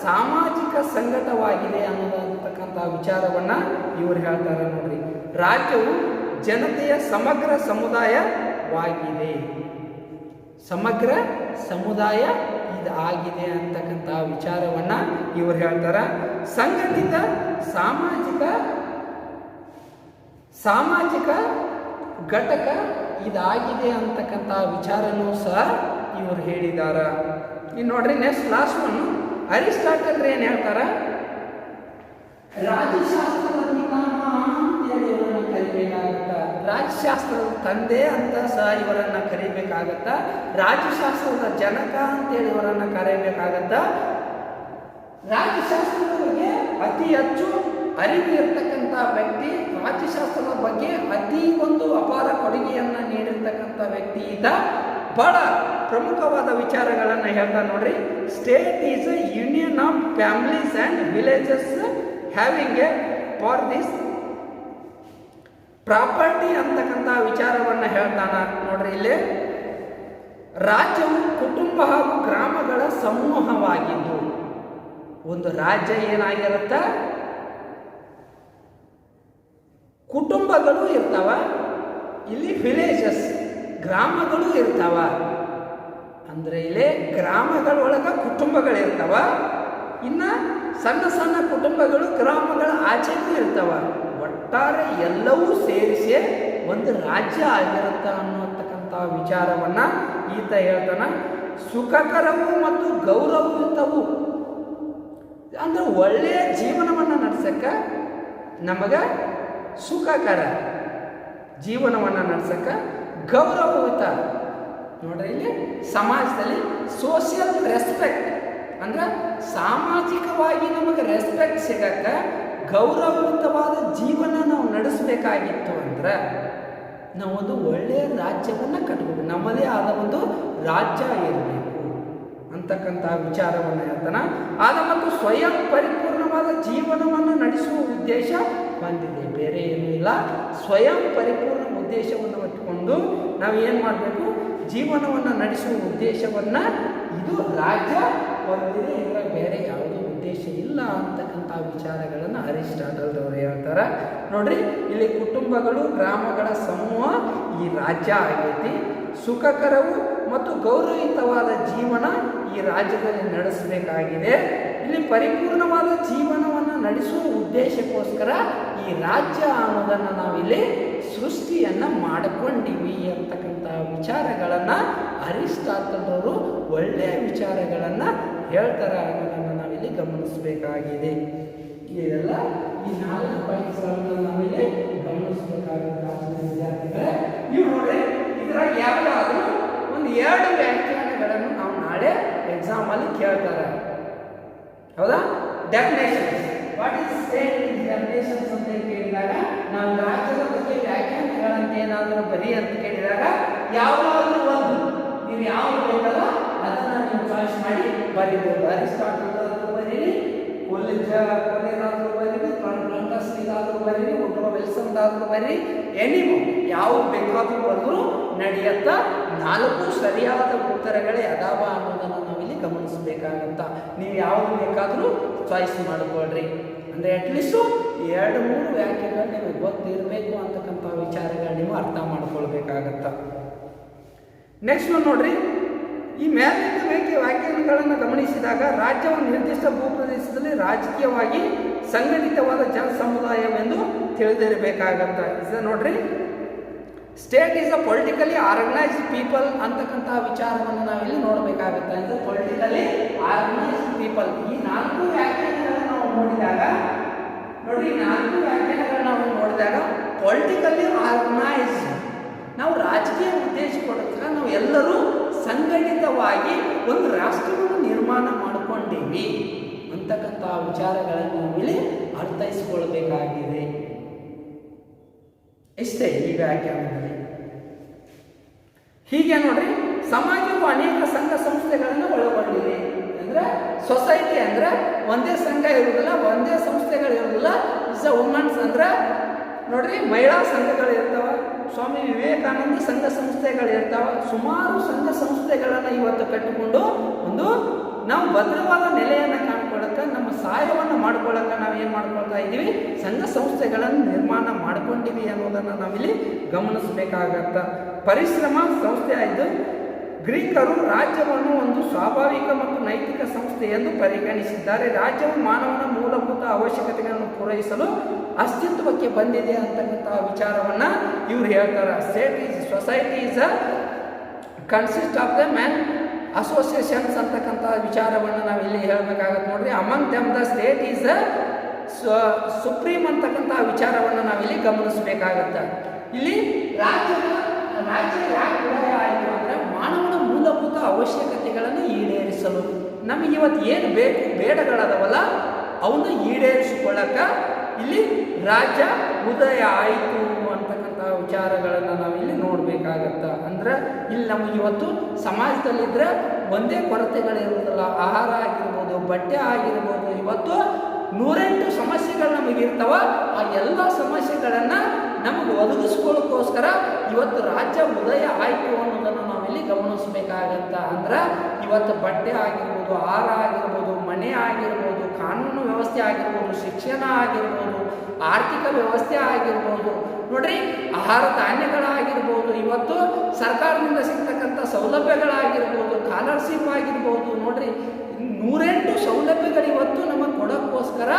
ಸಾಮಾಜಿಕ ಸಂಘಟವಾಗಿದೆ ಅನ್ನೋದಂತಕ್ಕಂಥ ವಿಚಾರವನ್ನು ಇವರು ಹೇಳ್ತಾರೆ. ನೋಡ್ರಿ, ರಾಜ್ಯವು ಜನತೆಯ ಸಮಗ್ರ ಸಮುದಾಯವಾಗಿದೆ, ಸಮಗ್ರ ಸಮುದಾಯ ಇದಾಗಿದೆ ಅಂತಕ್ಕಂಥ ವಿಚಾರವನ್ನು ಇವರು ಹೇಳ್ತಾರೆ. ಸಂಘಟಿತ ಸಾಮಾಜಿಕ ಘಟಕ ಇದಾಗಿದೆ ಅಂತಕ್ಕಂಥ ವಿಚಾರನೂ ಸಹ ಇವರು ಹೇಳಿದಾರ. ಇನ್ನು ನೋಡ್ರಿ, ನೆಕ್ಸ್ಟ್ ಲಾಸ್ಟ್ ಒನ್, ಅರಿಸ್ಟಾಟಲ್ ಏನು ಹೇಳ್ತಾರ, ರಾಜ್ಯಶಾಸ್ತ್ರದ ಪಿತಾಮಹ ಅಂತೇಳಿ ಇವರನ್ನು ಕರಿಬೇಕಾಗತ್ತ. ರಾಜ್ಯಶಾಸ್ತ್ರದ ತಂದೆ ಅಂತ ಸಹ ಇವರನ್ನು ಕರಿಬೇಕಾಗತ್ತ. ರಾಜ್ಯಶಾಸ್ತ್ರದ ಜನಕ ಅಂತೇಳಿ ಇವರನ್ನು ಕರೆಯಬೇಕಾಗತ್ತ. ರಾಜ್ಯಶಾಸ್ತ್ರದ ಬಗ್ಗೆ ಅತಿ ಹೆಚ್ಚು ಅರಿವು ಇರ್ತಕ್ಕಂಥ ವ್ಯಕ್ತಿ, ರಾಜ್ಯಶಾಸ್ತ್ರದ ಬಗ್ಗೆ ಅತಿ ಒಂದು ಕೊಡುಗೆಯನ್ನು ನೀಡಿರ್ತಕ್ಕಂಥ ವ್ಯಕ್ತಿ ಈತ. ಬಹಳ ಪ್ರಮುಖವಾದ ವಿಚಾರಗಳನ್ನು ಹೇಳ್ತಾ ನೋಡ್ರಿ. State is a union of families and villages having A for this property ಅಂತಕ್ಕಂಥ ವಿಚಾರವನ್ನು ಹೇಳ್ತಾನ ನೋಡ್ರಿ. ಇಲ್ಲಿ ರಾಜ್ಯವು ಕುಟುಂಬ ಹಾಗೂ ಗ್ರಾಮಗಳ ಸಮೂಹವಾಗಿದ್ದು, ಒಂದು ರಾಜ್ಯ ಏನಾಗಿರುತ್ತ, ಕುಟುಂಬಗಳು ಇರ್ತಾವ, ಇಲ್ಲಿ ವಿಲೇಜಸ್ ಗ್ರಾಮಗಳು ಇರ್ತಾವ. ಅಂದ್ರೆ ಇಲ್ಲಿ ಗ್ರಾಮಗಳೊಳಗ ಕುಟುಂಬಗಳಿರ್ತಾವ, ಇನ್ನ ಸಣ್ಣ ಸಣ್ಣ ಕುಟುಂಬಗಳು ಗ್ರಾಮಗಳ ಆಚೆಗೂ ಇರ್ತಾವ. ಒಟ್ಟಾರೆ ಎಲ್ಲವೂ ಸೇರಿಸಿ ಒಂದು ರಾಜ್ಯ ಆಗಿರುತ್ತ ಅನ್ನುವಂತಕ್ಕಂಥ ವಿಚಾರವನ್ನ ಈತ ಹೇಳ್ತಾನ. ಸುಖಕರವು ಮತ್ತು ಗೌರವಯುತವು ಅಂದ್ರೆ ಒಳ್ಳೆಯ ಜೀವನವನ್ನು ನಡೆಸಕ್ಕ, ನಮಗ ಸುಖಕರ ಜೀವನವನ್ನು ನಡೆಸಕ್ಕ ಗೌರವಯುತ ನೋಡ್ರಿ. ಇಲ್ಲಿ ಸಮಾಜದಲ್ಲಿ ಸೋಷಿಯಲ್ ರೆಸ್ಪೆಕ್ಟ್ ಅಂದ್ರೆ ಸಾಮಾಜಿಕವಾಗಿ ನಮಗೆ ರೆಸ್ಪೆಕ್ಟ್ ಸಿಗಕ್ಕ ಗೌರವಯುತವಾದ ಜೀವನ ನಾವು ನಡೆಸಬೇಕಾಗಿತ್ತು ಅಂದ್ರೆ ನಾವೊಂದು ಒಳ್ಳೆಯ ರಾಜ್ಯವನ್ನು ಕಟ್ಟಬೇಕು, ನಮ್ಮದೇ ಆದ ಒಂದು ರಾಜ್ಯ ಇರಬೇಕು ಅಂತಕ್ಕಂಥ ವಿಚಾರವನ್ನು ಹೇಳ್ತಾನ. ಆದ ಮತ್ತು ಸ್ವಯಂ ಪರಿಪೂರ್ಣವಾದ ಜೀವನವನ್ನು ನಡೆಸುವ ಉದ್ದೇಶ ಹೊಂದಿದೆ, ಬೇರೆ ಏನೂ ಇಲ್ಲ. ಸ್ವಯಂ ಪರಿಪೂರ್ಣ ಉದ್ದೇಶವನ್ನು ಇಟ್ಟುಕೊಂಡು ನಾವು ಏನು ಮಾಡಬೇಕು, ಜೀವನವನ್ನು ನಡೆಸುವ ಉದ್ದೇಶವನ್ನು ಇದು ರಾಜ್ಯ ಹೊಂದಿದೆ, ಇದರ ಬೇರೆ ಯಾವುದೇ ಉದ್ದೇಶ ಇಲ್ಲ ಅಂತಕ್ಕಂಥ ವಿಚಾರಗಳನ್ನು ಅರಿಸ್ಟಾಟಲ್ ಅವರು ಹೇಳ್ತಾರೆ ನೋಡ್ರಿ. ಇಲ್ಲಿ ಕುಟುಂಬಗಳು ಗ್ರಾಮಗಳ ಸಮೂಹ ಈ ರಾಜ್ಯ ಆಗೈತಿ. ಸುಖಕರವು ಮತ್ತು ಗೌರವಯುತವಾದ ಜೀವನ ಈ ರಾಜ್ಯದಲ್ಲಿ ನಡೆಸಬೇಕಾಗಿದೆ. ಇಲ್ಲಿ ಪರಿಪೂರ್ಣವಾದ ಜೀವನವನ್ನು ನಡೆಸುವ ಉದ್ದೇಶಕ್ಕೋಸ್ಕರ ಈ ರಾಜ್ಯ ಅನ್ನೋದನ್ನು ನಾವಿಲ್ಲಿ ಸೃಷ್ಟಿಯನ್ನು ಮಾಡಿಕೊಂಡಿವಿ ಅಂತಕ್ಕಂಥ ವಿಚಾರಗಳನ್ನು ಅರಿಸ್ಟಾಟಲ್ ಅವರು ಒಳ್ಳೆಯ ವಿಚಾರಗಳನ್ನು ಹೇಳ್ತಾರೆ ಅನ್ನೋದನ್ನು ನಾವಿಲ್ಲಿ ಗಮನಿಸಬೇಕಾಗಿದೆ. ಇದೆಲ್ಲ ಈ 4 ಪಾಯಿಂಟ್ಸ್ಗಳನ್ನು ನಾವಿಲ್ಲಿ ಗಮನಿಸಬೇಕಾಗುತ್ತೆ ವಿದ್ಯಾರ್ಥಿಗಳೇ. ನೀವು ನೋಡ್ರಿ, ಇದರಾಗ ಯಾವುದಾದ್ರೂ ಒಂದು 2 ವ್ಯಾಖ್ಯಾನಗಳನ್ನು ನಾವು ನಾಳೆ ಎಕ್ಸಾಮಲ್ಲಿ ಕೇಳ್ತಾರೆ, ಹೌದಾ? Definitions, what is state definitions ಅಂತ ಕೇಳಿದಾಗ, ನಾವು ರಾಜ್ಯದ ಬಗ್ಗೆ ವ್ಯಾಖ್ಯಾನಗಳಂತ ಏನಾದರೂ ಬರೀ ಅಂತ ಕೇಳಿದಾಗ ಯಾವುದಾದ್ರೂ ಒಂದು ನೀವು ಯಾವುದು ಬೇಕಲ್ಲ ಅದನ್ನು ನೀವು ಚಾಯ್ಸ್ ಮಾಡಿ ಬರೀಬೋದು. ಅರಿಸ್ಟಾಟಲ್ ಆದರೂ ಬರೀರಿ, ಕೊಲೆನಾದರೂ ಬರೀರಿ, ಪ್ಲಾಂಟಸ್ನಿಗಾದರೂ ಬರೀರಿ, ವುಡ್ರೋ ವಿಲ್ಸನ್ದಾದರೂ ಬರೀರಿ, ಎನಿಮೋ ಯಾವುದು ಬೇಕಾದರೂ ಬರೆದರೂ ನಡೆಯುತ್ತಾ. 4 ಸರಿಯಾದ ಉತ್ತರಗಳೇ ಅದಾವ ಅನ್ನೋದನ್ನು ನಾವಿಲ್ಲಿ ಗಮನಿಸಬೇಕಾಗತ್ತ. ನೀವು ಯಾವುದು ಬೇಕಾದರೂ ಚಾಯ್ಸ್ ಮಾಡಿಕೊಳ್ಳ್ರಿ. ಅಂದರೆ ಅಟ್ಲೀಸ್ಟು 2-3 ವ್ಯಾಖ್ಯೆಗಳು ನಿಮಗೆ ಗೊತ್ತಿರಬೇಕು ಅಂತಕ್ಕಂಥ ವಿಚಾರಗಳು ನೀವು ಅರ್ಥ ಮಾಡ್ಕೊಳ್ಬೇಕಾಗತ್ತ. ನೆಕ್ಸ್ಟ್ ನೋಡ್ರಿ, ಈ ಮೇಲಿನ ವ್ಯಾಖ್ಯಾನಗಳನ್ನು ಗಮನಿಸಿದಾಗ ರಾಜ್ಯವು ನಿರ್ದಿಷ್ಟ ಭೂಪ್ರದೇಶದಲ್ಲಿ ರಾಜಕೀಯವಾಗಿ ಸಂಘಟಿತವಾದ ಜನ ಸಮುದಾಯವೆಂದು ತಿಳಿದಿರಬೇಕಾಗತ್ತ. ಇದು ನೋಡ್ರಿ, state is a politically organised people ಅಂತಕ್ಕಂಥ ವಿಚಾರವನ್ನು ನಾವಿಲ್ಲಿ ನೋಡಬೇಕಾಗುತ್ತೆ. ಅಂದರೆ ಪೊಲಿಟಿಕಲಿ ಆರ್ಗನೈಸ್ಡ್ ಪೀಪಲ್. ಈ 4 ವ್ಯಾಖ್ಯಾನಗಳನ್ನು ನಾವು ನೋಡಿದಾಗ ನೋಡ್ರಿ, 4 ವ್ಯಾಖ್ಯಾನಗಳನ್ನು ನಾವು ನೋಡಿದಾಗ ಪೊಲಿಟಿಕಲಿ ಆರ್ಗನೈಸ್ಡ್, ನಾವು ರಾಜಕೀಯ ಉದ್ದೇಶಕ್ಕೋಸ್ಕರ ನಾವು ಎಲ್ಲರೂ ಸಂಘಟಿತವಾಗಿ ಒಂದು ರಾಷ್ಟ್ರವನ್ನು ನಿರ್ಮಾಣ ಮಾಡಿಕೊಂಡಿವಿ ಅಂತಕ್ಕಂಥ ವಿಚಾರಗಳನ್ನು ನಾವಿಲ್ಲಿ ಅರ್ಥೈಸಿಕೊಳ್ಬೇಕಾಗಿದೆ. ಇಷ್ಟೇ ಈ ವ್ಯಾಖ್ಯಾನದಲ್ಲಿ. ಹೀಗೆ ನೋಡ್ರಿ, ಸಮಾಜವು ಅನೇಕ ಸಂಘ ಸಂಸ್ಥೆಗಳನ್ನು ಒಳಗೊಂಡಿದೆ. ಅಂದ್ರೆ ಸೊಸೈಟಿ ಅಂದ್ರೆ ಒಂದೇ ಸಂಘ ಇರುವುದಿಲ್ಲ, ಒಂದೇ ಸಂಸ್ಥೆಗಳು ಇರುವುದಿಲ್ಲ. ಇಸ್ ಅ ವುಮೆನ್ಸ್ ಅಂದ್ರೆ ನೋಡ್ರಿ, ಮಹಿಳಾ ಸಂಘಗಳು ಇರ್ತಾವ, ಸ್ವಾಮಿ ವಿವೇಕಾನಂದ ಸಂಘ ಸಂಸ್ಥೆಗಳು ಇರ್ತಾವ. ಸುಮಾರು ಸಂಘ ಸಂಸ್ಥೆಗಳನ್ನು ಇವತ್ತು ಕಟ್ಟಿಕೊಂಡು ಒಂದು ನಾವು ಭದ್ರವಾದ ನೆಲೆಯನ್ನು ಕಾಣ್ಕೊಳ್ಳೋಕೆ, ನಮ್ಮ ಸಹಾಯವನ್ನು ಮಾಡ್ಕೊಳ್ಳೋಕೆ ನಾವು ಏನು ಮಾಡ್ಕೊಳ್ತಾ ಇದ್ದೀವಿ, ಸಂಘ ಸಂಸ್ಥೆಗಳನ್ನು ನಿರ್ಮಾಣ ಮಾಡ್ಕೊಂಡಿವಿ ಅನ್ನೋದನ್ನು ನಾವಿಲ್ಲಿ ಗಮನಿಸಬೇಕಾಗತ್ತ. ಪರಿಶ್ರಮ ಸಂಸ್ಥೆ ಆಯಿತು. ಗ್ರೀಕರು ರಾಜ್ಯವನ್ನು ಒಂದು ಸ್ವಾಭಾವಿಕ ಮತ್ತು ನೈತಿಕ ಸಂಸ್ಥೆ ಎಂದು ಪರಿಗಣಿಸಿದ್ದಾರೆ. ರಾಜ್ಯವು ಮಾನವನ ಮೂಲಭೂತ ಅವಶ್ಯಕತೆಗಳನ್ನು ಪೂರೈಸಲು ಅಸ್ತಿತ್ವಕ್ಕೆ ಬಂದಿದೆ ಅಂತಕ್ಕಂಥ ವಿಚಾರವನ್ನು ಇವರು ಹೇಳ್ತಾರೆ. State is society is a consist of the man associations ಅಂತಕ್ಕಂಥ ವಿಚಾರವನ್ನು ನಾವು ಇಲ್ಲಿ ಹೇಳಬೇಕಾಗತ್ತೆ ನೋಡ್ರಿ. Among them the state is a supreme ಅಂತಕ್ಕಂಥ ವಿಚಾರವನ್ನು ನಾವಿಲ್ಲಿ ಗಮನಿಸಬೇಕಾಗತ್ತೆ. ಇಲ್ಲಿ ರಾಜ್ಯ ಯಾಕೆ ಉದಯ ಆಯಿತು ಅಂದರೆ ಮಾನವನ ಮೂಲಭೂತ ಅವಶ್ಯಕತೆಗಳನ್ನು ಈಡೇರಿಸಲು. ನಮಗೆ ಇವತ್ತು ಏನು ಬೇಕು ಬೇಡಗಳದವಲ್ಲ ಅವನ್ನ ಈಡೇರಿಸಿಕೊಳ್ಳಕ ಇಲ್ಲಿ ರಾಜ್ಯ ಉದಯ ಆಯಿತು ಅಂತಕ್ಕಂಥ ವಿಚಾರಗಳನ್ನು ನಾವಿಲ್ಲಿ ನೋಡಬೇಕಾಗತ್ತ. ಅಂದ್ರೆ ಇಲ್ಲಿ ನಮಗೆ ಇವತ್ತು ಸಮಾಜದಲ್ಲಿದ್ದರೆ ಒಂದೇ ಕೊರತೆಗಳಿರುವುದಿಲ್ಲ. ಆಹಾರ ಆಗಿರ್ಬೋದು, ಬಟ್ಟೆ ಆಗಿರ್ಬೋದು, ಇವತ್ತು 108 ಸಮಸ್ಯೆಗಳು ನಮಗಿರ್ತಾವ. ಆ ಎಲ್ಲ ಸಮಸ್ಯೆಗಳನ್ನು ನಮಗೆ ಒದಗಿಸ್ಕೊಳ್ಳೋಕ್ಕೋಸ್ಕರ ಇವತ್ತು ರಾಜ್ಯ ಉದಯ ಆಯಿತು ಅನ್ನೋದನ್ನು ನಾವಿಲ್ಲಿ ಗಮನಿಸಬೇಕಾಗತ್ತ. ಅಂದ್ರೆ ಇವತ್ತು ಬಟ್ಟೆ ಆಗಿರ್ಬೋದು, ಆಹಾರ ಆಗಿರ್ಬೋದು, ಮನೆ ಆಗಿರ್ಬೋದು, ಕಾನೂನು ವ್ಯವಸ್ಥೆ ಆಗಿರ್ಬೋದು, ಶಿಕ್ಷಣ ಆಗಿರ್ಬೋದು, ಆರ್ಥಿಕ ವ್ಯವಸ್ಥೆ ಆಗಿರ್ಬೋದು, ನೋಡ್ರಿ ಆಹಾರ ಧಾನ್ಯಗಳಾಗಿರ್ಬೋದು, ಇವತ್ತು ಸರ್ಕಾರದಿಂದ ಸಿಗ್ತಕ್ಕಂಥ ಸೌಲಭ್ಯಗಳಾಗಿರ್ಬೋದು, ಸ್ಕಾಲರ್ಶಿಪ್ ಆಗಿರ್ಬೋದು, ನೋಡ್ರಿ 108 ಸೌಲಭ್ಯಗಳು ಇವತ್ತು ನಮಗೆ ಕೊಡೋಕ್ಕೋಸ್ಕರ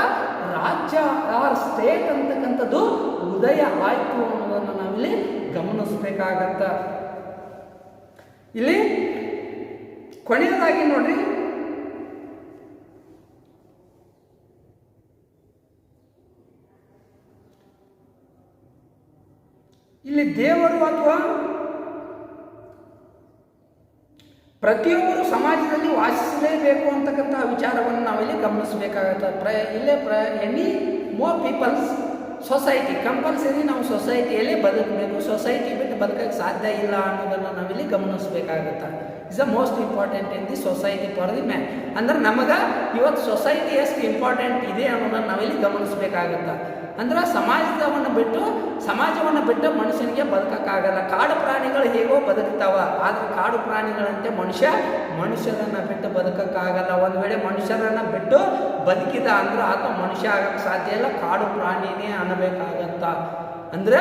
ರಾಜ್ಯ ಆರ್ ಸ್ಟೇಟ್ ಅಂತಕ್ಕಂಥದ್ದು ಉದಯ ಆಯಿತು ಅನ್ನೋದನ್ನು ನಾವಿಲ್ಲಿ ಗಮನಿಸಬೇಕಾಗತ್ತ. ಇಲ್ಲಿ ಕೊನೆಯದಾಗಿ ನೋಡ್ರಿ, ಇಲ್ಲಿ ದೇವರು ಅಥವಾ ಪ್ರತಿಯೊಬ್ಬರು ಸಮಾಜದಲ್ಲಿ ವಾಸಿಸಲೇಬೇಕು ಅಂತಕ್ಕಂಥ ವಿಚಾರವನ್ನು ನಾವಿಲ್ಲಿ ಗಮನಿಸಬೇಕಾಗತ್ತೆ. Any more peoples society compulsory ನಾವು ಸೊಸೈಟಿಯಲ್ಲಿ ಬದುಕಬೇಕು. ಸೊಸೈಟಿ ಬಿಟ್ಟು ಬದುಕಕ್ಕೆ ಸಾಧ್ಯ ಇಲ್ಲ ಅನ್ನೋದನ್ನು ನಾವಿಲ್ಲಿ ಗಮನಿಸಬೇಕಾಗತ್ತೆ. Is the most important in the society for the man. ಅಂದ್ರೆ ನಮಗೆ ಇವತ್ತು ಸೊಸೈಟಿ ಎಷ್ಟು ಇಂಪಾರ್ಟೆಂಟ್ ಇದೆ ಅನ್ನೋದನ್ನು ನಾವಿಲ್ಲಿ ಗಮನಿಸಬೇಕಾಗತ್ತೆ. ಅಂದ್ರೆ ಸಮಾಜವನ್ನು ಬಿಟ್ಟು ಮನುಷ್ಯನಿಗೆ ಬದುಕಕ್ಕಾಗಲ್ಲ. ಕಾಡು ಪ್ರಾಣಿಗಳು ಹೇಗೋ ಬದುಕ್ತಾವ, ಆದರೆ ಕಾಡು ಪ್ರಾಣಿಗಳಂತೆ ಮನುಷ್ಯರನ್ನು ಬಿಟ್ಟು ಬದುಕಕ್ಕಾಗಲ್ಲ. ಒಂದು ವೇಳೆ ಮನುಷ್ಯರನ್ನು ಬಿಟ್ಟು ಬದುಕಿದ ಅಂದ್ರೆ ಆತ ಮನುಷ್ಯ ಆಗಕ್ಕೆ ಸಾಧ್ಯ ಇಲ್ಲ, ಕಾಡು ಪ್ರಾಣಿನೇ ಅನ್ನಬೇಕಾಗತ್ತ. ಅಂದ್ರೆ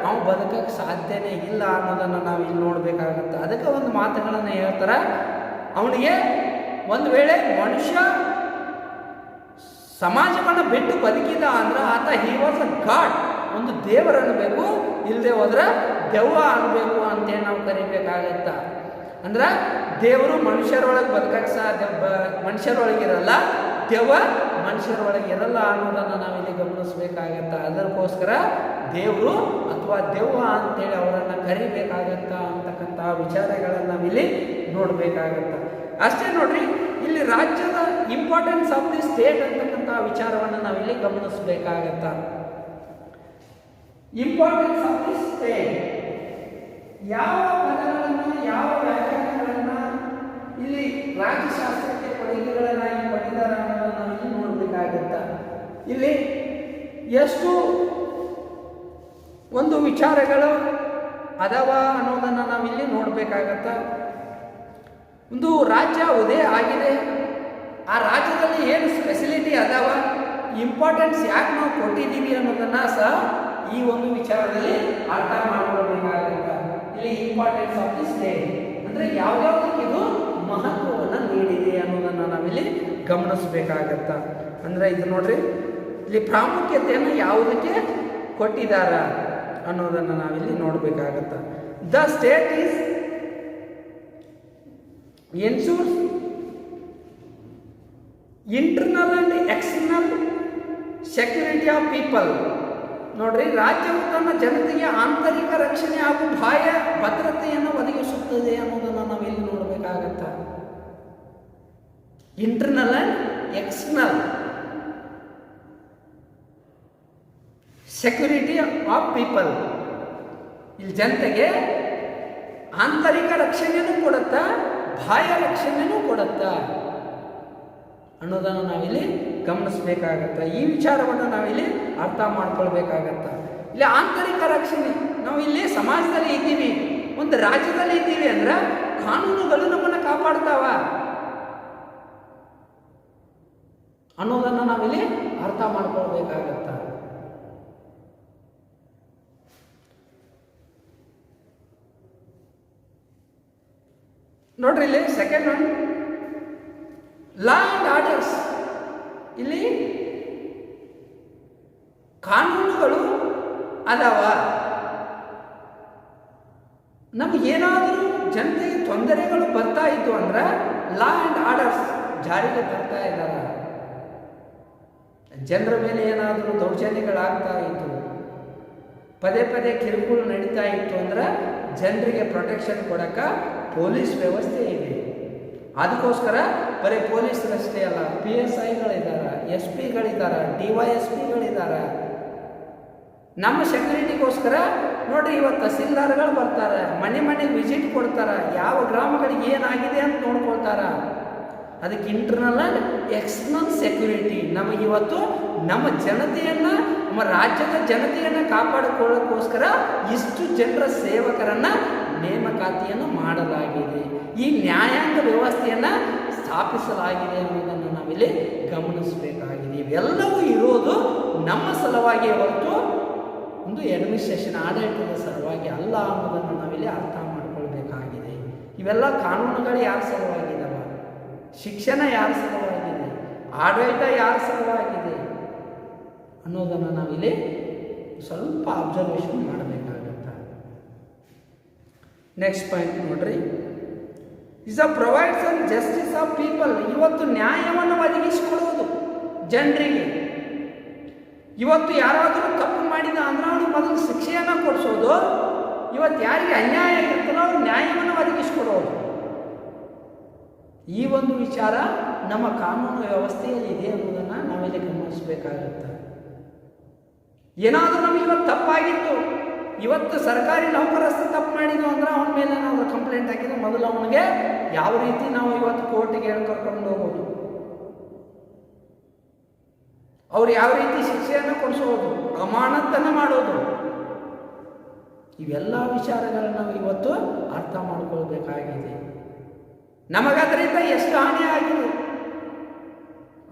ನಾವು ಬದುಕಕ್ಕೆ ಸಾಧ್ಯನೇ ಇಲ್ಲ ಅನ್ನೋದನ್ನು ನಾವು ಇಲ್ಲಿ ನೋಡಬೇಕಾಗತ್ತೆ. ಅದಕ್ಕೆ ಒಂದು ಮಾತುಗಳನ್ನು ಹೇಳ್ತಾರೆ, ಅವನಿಗೆ ಒಂದು ವೇಳೆ ಮನುಷ್ಯ ಸಮಾಜವನ್ನು ಬಿಟ್ಟು ಬದುಕಿದ ಅಂದ್ರೆ ಆತ ಹಿ ವಾಸ್ ಅ ಗಾಡ್, ಒಂದು ದೇವರು ಅನ್ನಬೇಕು. ಇಲ್ಲದೆ ಹೋದ್ರೆ ದೆವ್ವ ಅನ್ನಬೇಕು ಅಂತೇಳಿ ನಾವು ಕರಿಬೇಕಾಗತ್ತ. ಅಂದ್ರೆ ದೇವರು ಮನುಷ್ಯರೊಳಗೆ ಬದುಕಕ್ಕೆ ಸಾಧ್ಯ, ಮನುಷ್ಯರೊಳಗಿರಲ್ಲ, ದೆವ್ವ ಮನುಷ್ಯರೊಳಗೆ ಇರಲ್ಲ ಅನ್ನೋದನ್ನು ನಾವಿಲ್ಲಿ ಗಮನಿಸಬೇಕಾಗತ್ತ. ಅದಕ್ಕೋಸ್ಕರ ದೇವರು ಅಥವಾ ದೆವ್ವ ಅಂತೇಳಿ ಅವರನ್ನು ಕರಿಬೇಕಾಗತ್ತ ಅಂತಕ್ಕಂಥ ವಿಚಾರಗಳನ್ನು ನಾವಿಲ್ಲಿ ನೋಡಬೇಕಾಗತ್ತ. ಅಷ್ಟೇ ನೋಡ್ರಿ, ಇಲ್ಲಿ ರಾಜ್ಯದ ಇಂಪಾರ್ಟೆನ್ಸ್ ಆಫ್ ದಿ ಸ್ಟೇಟ್ ಅಂತಕ್ಕಂಥ ವಿಚಾರವನ್ನು ನಾವಿಲ್ಲಿ ಗಮನಿಸಬೇಕಾಗತ್ತ. ಇಂಪಾರ್ಟೆನ್ಸ್ ಆಫ್ ದಿ ಸ್ಟೇಟ್, ಯಾವ ಪದಗಳನ್ನು ಯಾವ ವ್ಯಾಖ್ಯಾನಗಳನ್ನು ಇಲ್ಲಿ ರಾಜ್ಯಶಾಸ್ತ್ರಕ್ಕೆ ಕೊಡುಗೆಗಳನ್ನಾಗಿ ಪಡೆದಾರ ಅನ್ನೋದನ್ನು ನಾವಿಲ್ಲಿ ನೋಡಬೇಕಾಗತ್ತ. ಇಲ್ಲಿ ಎಷ್ಟು ಒಂದು ವಿಚಾರಗಳು ಅದಾವ ಅನ್ನೋದನ್ನು ನಾವಿಲ್ಲಿ ನೋಡಬೇಕಾಗತ್ತ. ಒಂದು ರಾಜ್ಯ ಉದಯ ಆಗಿದೆ, ಆ ರಾಜ್ಯದಲ್ಲಿ ಏನು ಫೆಸಿಲಿಟಿ ಅದಾವ, ಇಂಪಾರ್ಟೆನ್ಸ್ ಯಾಕೆ ನಾವು ಕೊಟ್ಟಿದ್ದೀವಿ ಅನ್ನೋದನ್ನು ಸಹ ಈ ಒಂದು ವಿಚಾರದಲ್ಲಿ ಅರ್ಥ ಮಾಡಿಕೊಳ್ಬೇಕಾಗುತ್ತೆ. ಇಲ್ಲಿ ಇಂಪಾರ್ಟೆನ್ಸ್ ಆಫ್ ದಿ ಸ್ಟೇಟ್ ಅಂದರೆ ಯಾವ್ಯಾವುದಕ್ಕೆ ಇದು ಮಹತ್ವವನ್ನು ನೀಡಿದೆ ಅನ್ನೋದನ್ನು ನಾವಿಲ್ಲಿ ಗಮನಿಸಬೇಕಾಗತ್ತ. ಅಂದರೆ ಇದು ನೋಡ್ರಿ, ಇಲ್ಲಿ ಪ್ರಾಮುಖ್ಯತೆಯನ್ನು ಯಾವುದಕ್ಕೆ ಕೊಟ್ಟಿದ್ದಾರ ಅನ್ನೋದನ್ನು ನಾವಿಲ್ಲಿ ನೋಡಬೇಕಾಗತ್ತ. The state is ensures internal and external security of people. ನೋಡ್ರಿ, ರಾಜ್ಯವು ತನ್ನ ಜನತೆಗೆ ಆಂತರಿಕ ರಕ್ಷಣೆ ಹಾಗೂ ಬಾಹ್ಯ ಭದ್ರತೆಯನ್ನು ಒದಗಿಸುತ್ತದೆ ಅನ್ನೋದನ್ನು ನಾವಿಲ್ಲಿ ನೋಡಬೇಕಾಗತ್ತ. Internal and external security of people, ಇಲ್ಲಿ ಜನತೆಗೆ ಆಂತರಿಕ ರಕ್ಷಣೆಯನ್ನು ಕೊಡುತ್ತಾ, ಬಾಹ್ಯ ರಕ್ಷಣೆನೂ ಕೊಡುತ್ತಾ ಅನ್ನೋದನ್ನು ನಾವಿಲ್ಲಿ ಗಮನಿಸಬೇಕಾಗತ್ತ. ಈ ವಿಚಾರವನ್ನು ನಾವಿಲ್ಲಿ ಅರ್ಥ ಮಾಡ್ಕೊಳ್ಬೇಕಾಗತ್ತ. ಇಲ್ಲಿ ಆಂತರಿಕ ರಕ್ಷಣೆ, ನಾವು ಇಲ್ಲಿ ಸಮಾಜದಲ್ಲಿ ಇದ್ದೀವಿ, ಒಂದು ರಾಜ್ಯದಲ್ಲಿ ಇದ್ದೀವಿ ಅಂದ್ರೆ ಕಾನೂನುಗಳು ನಮ್ಮನ್ನು ಕಾಪಾಡ್ತಾವ ಅನ್ನೋದನ್ನು ನಾವಿಲ್ಲಿ ಅರ್ಥ ಮಾಡ್ಕೊಳ್ಬೇಕಾಗತ್ತ. ನೋಡ್ರಿ, ಇಲ್ಲಿ second one law and orders. ಇಲ್ಲಿ ಕಾನೂನುಗಳು ಅದಾವ, ನಮಗೇನಾದರೂ ಜನತೆಗೆ ತೊಂದರೆಗಳು ಬರ್ತಾ ಇತ್ತು ಅಂದ್ರೆ ಲಾ ಅಂಡ್ ಆರ್ಡರ್ಸ್ ಜಾರಿಗೆ ತರ್ತಾ ಇದ್ದಾರೆ. ಜನರ ಮೇಲೆ ಏನಾದರೂ ದೌರ್ಜನ್ಯಗಳಾಗ್ತಾ ಇತ್ತು, ಪದೇ ಪದೇ ಕಿರುಕುಳ ನಡೀತಾ ಇತ್ತು ಅಂದ್ರೆ ಜನರಿಗೆ ಪ್ರೊಟೆಕ್ಷನ್ ಕೊಡಕ್ಕೆ ಪೊಲೀಸ್ ವ್ಯವಸ್ಥೆ ಇದೆ. ಅದಕ್ಕೋಸ್ಕರ ಬರೀ ಪೊಲೀಸರಷ್ಟೇ ಅಲ್ಲ, PSIಗಳಿದ್ದಾರೆ, SP ಗಳಿದ್ದಾರೆ, DYSPಗಳಿದ್ದಾರೆ, ನಮ್ಮ ಸೆಕ್ಯೂರಿಟಿಗೋಸ್ಕರ ನೋಡ್ರಿ, ಇವತ್ತು ತಹಸೀಲ್ದಾರ್ಗಳು ಬರ್ತಾರೆ, ಮನೆ ಮನೆಗೆ ವಿಸಿಟ್ ಕೊಡ್ತಾರೆ, ಯಾವ ಗ್ರಾಮಗಳಿಗೆ ಏನಾಗಿದೆ ಅಂತ ನೋಡ್ಕೊಳ್ತಾರೆ. ಅದಕ್ಕೆ ಇಂಟರ್ನಲ್ ಆ್ಯಂಡ್ ಎಕ್ಸ್ಟರ್ನಲ್ ಸೆಕ್ಯೂರಿಟಿ. ನಮಗಿವತ್ತು ನಮ್ಮ ಜನತೆಯನ್ನು, ನಮ್ಮ ರಾಜ್ಯದ ಜನತೆಯನ್ನು ಕಾಪಾಡಿಕೊಳ್ಳೋಕ್ಕೋಸ್ಕರ ಇಷ್ಟು ಜನರ ಸೇವಕರನ್ನು ನೇಮಕಾತಿಯನ್ನು ಮಾಡಲಾಗಿದೆ. ಈ ನ್ಯಾಯಾಂಗ ವ್ಯವಸ್ಥೆಯನ್ನು ಸ್ಥಾಪಿಸಲಾಗಿದೆ ಅನ್ನೋದನ್ನು ನಾವಿಲ್ಲಿ ಗಮನಿಸಬೇಕಾಗಿದೆ. ಇವೆಲ್ಲವೂ ಇರೋದು ನಮ್ಮ ಸಲುವಾಗಿ ಹೊರತು ಒಂದು ಅಡ್ಮಿನಿಸ್ಟ್ರೇಷನ್ ಆಡಳಿತದ ಸಲುವಾಗಿ ಅಲ್ಲ ಅನ್ನೋದನ್ನು ನಾವಿಲ್ಲಿ ಅರ್ಥ ಮಾಡಿಕೊಳ್ಬೇಕಾಗಿದೆ. ಇವೆಲ್ಲ ಕಾನೂನುಗಳು ಯಾರ ಸಲುವಾಗಿದ್ದಾವೆ? ಶಿಕ್ಷಣ ಯಾರ ಸಲುವಾಗಿದೆ? ಆಡಳಿತ ಯಾರ ಸಲುವಾಗಿದೆ ಅನ್ನೋದನ್ನು ನಾವಿಲ್ಲಿ ಸ್ವಲ್ಪ ಅಬ್ಸರ್ವೇಷನ್ ಮಾಡಬೇಕಾಗತ್ತೆ. ನೆಕ್ಸ್ಟ್ ಪಾಯಿಂಟ್ ನೋಡ್ರಿ, is a provides and justice of people. ಇವತ್ತು ನ್ಯಾಯವನ್ನು ಒದಗಿಸಿಕೊಡುವುದು ಜನರಿಗೆ. ಇವತ್ತು ಯಾರಾದರೂ ತಪ್ಪು ಮಾಡಿದ ಅಂದ್ರೆ ಅವನಿಗೆ ಮೊದಲು ಶಿಕ್ಷೆಯನ್ನು ಕೊಡಿಸೋದು, ಇವತ್ತು ಯಾರಿಗೆ ಅನ್ಯಾಯ ಆಗಿರ್ತದೋ ಅವ್ರು ನ್ಯಾಯವನ್ನು ಒದಗಿಸಿಕೊಡೋದು. ಈ ಒಂದು ವಿಚಾರ ನಮ್ಮ ಕಾನೂನು ವ್ಯವಸ್ಥೆಯಲ್ಲಿ ಇದೆ ಅನ್ನೋದನ್ನು ನಾವಿಲ್ಲಿ ಗಮನಿಸಬೇಕಾಗುತ್ತೆ. ಏನಾದರೂ ನಮಗೆ ಇವತ್ತು ತಪ್ಪಾಗಿತ್ತು, ಇವತ್ತು ಸರ್ಕಾರಿ ನೌಕರಸ್ಥ ತಪ್ಪು ಮಾಡಿದ್ವು ಅಂದ್ರೆ ಅವನ ಮೇಲೆ ನಾವು ಕಂಪ್ಲೇಂಟ್ ಹಾಕಿದ್ರೆ ಮೊದಲು ಅವನಿಗೆ ಯಾವ ರೀತಿ ನಾವು ಇವತ್ತು ಕೋರ್ಟಿಗೆ ಕರ್ಕೊಂಡು ಹೋಗೋದು, ಅವ್ರು ಯಾವ ರೀತಿ ಶಿಕ್ಷೆಯನ್ನು ಕೊಡಿಸೋದು, ಅಮಾನತನ್ನು ಮಾಡೋದು, ಇವೆಲ್ಲ ವಿಚಾರಗಳನ್ನು ನಾವು ಇವತ್ತು ಅರ್ಥ ಮಾಡಿಕೊಳ್ಬೇಕಾಗಿದೆ. ನಮಗದರಿಂದ ಎಷ್ಟು ಹಾನಿ ಆಗಿದೆ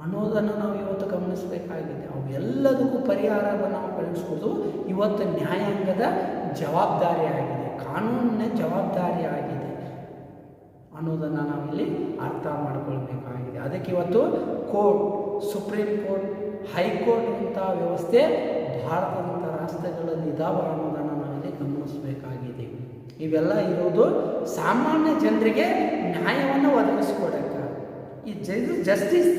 ಅನ್ನೋದನ್ನು ನಾವು ಇವತ್ತು ಗಮನಿಸಬೇಕಾಗಿದೆ. ಅವೆಲ್ಲದಕ್ಕೂ ಪರಿಹಾರವನ್ನು ನಾವು ಕಳಿಸುವುದು ಇವತ್ತು ನ್ಯಾಯಾಂಗದ ಜವಾಬ್ದಾರಿಯಾಗಿದೆ, ಕಾನೂನಿನ ಜವಾಬ್ದಾರಿಯಾಗಿದೆ ಅನ್ನೋದನ್ನು ನಾವಿಲ್ಲಿ ಅರ್ಥ ಮಾಡಿಕೊಳ್ಬೇಕಾಗಿದೆ. ಅದಕ್ಕೆ ಇವತ್ತು ಕೋರ್ಟ್, ಸುಪ್ರೀಂ ಕೋರ್ಟ್, ಹೈಕೋರ್ಟ್ ಇಂಥ ವ್ಯವಸ್ಥೆ ಭಾರತದಂಥ ರಾಷ್ಟ್ರಗಳಲ್ಲಿ ಇದಾವೆ ಅನ್ನೋದನ್ನು ನಾವಿಲ್ಲಿ ಗಮನಿಸಬೇಕಾಗಿದೆ. ಇವೆಲ್ಲ ಇರೋದು ಸಾಮಾನ್ಯ ಜನರಿಗೆ ನ್ಯಾಯವನ್ನು ಒದಗಿಸಿಕೊಡಕ್ಕೆ. ಈ ಜಸ್ಟಿಸ್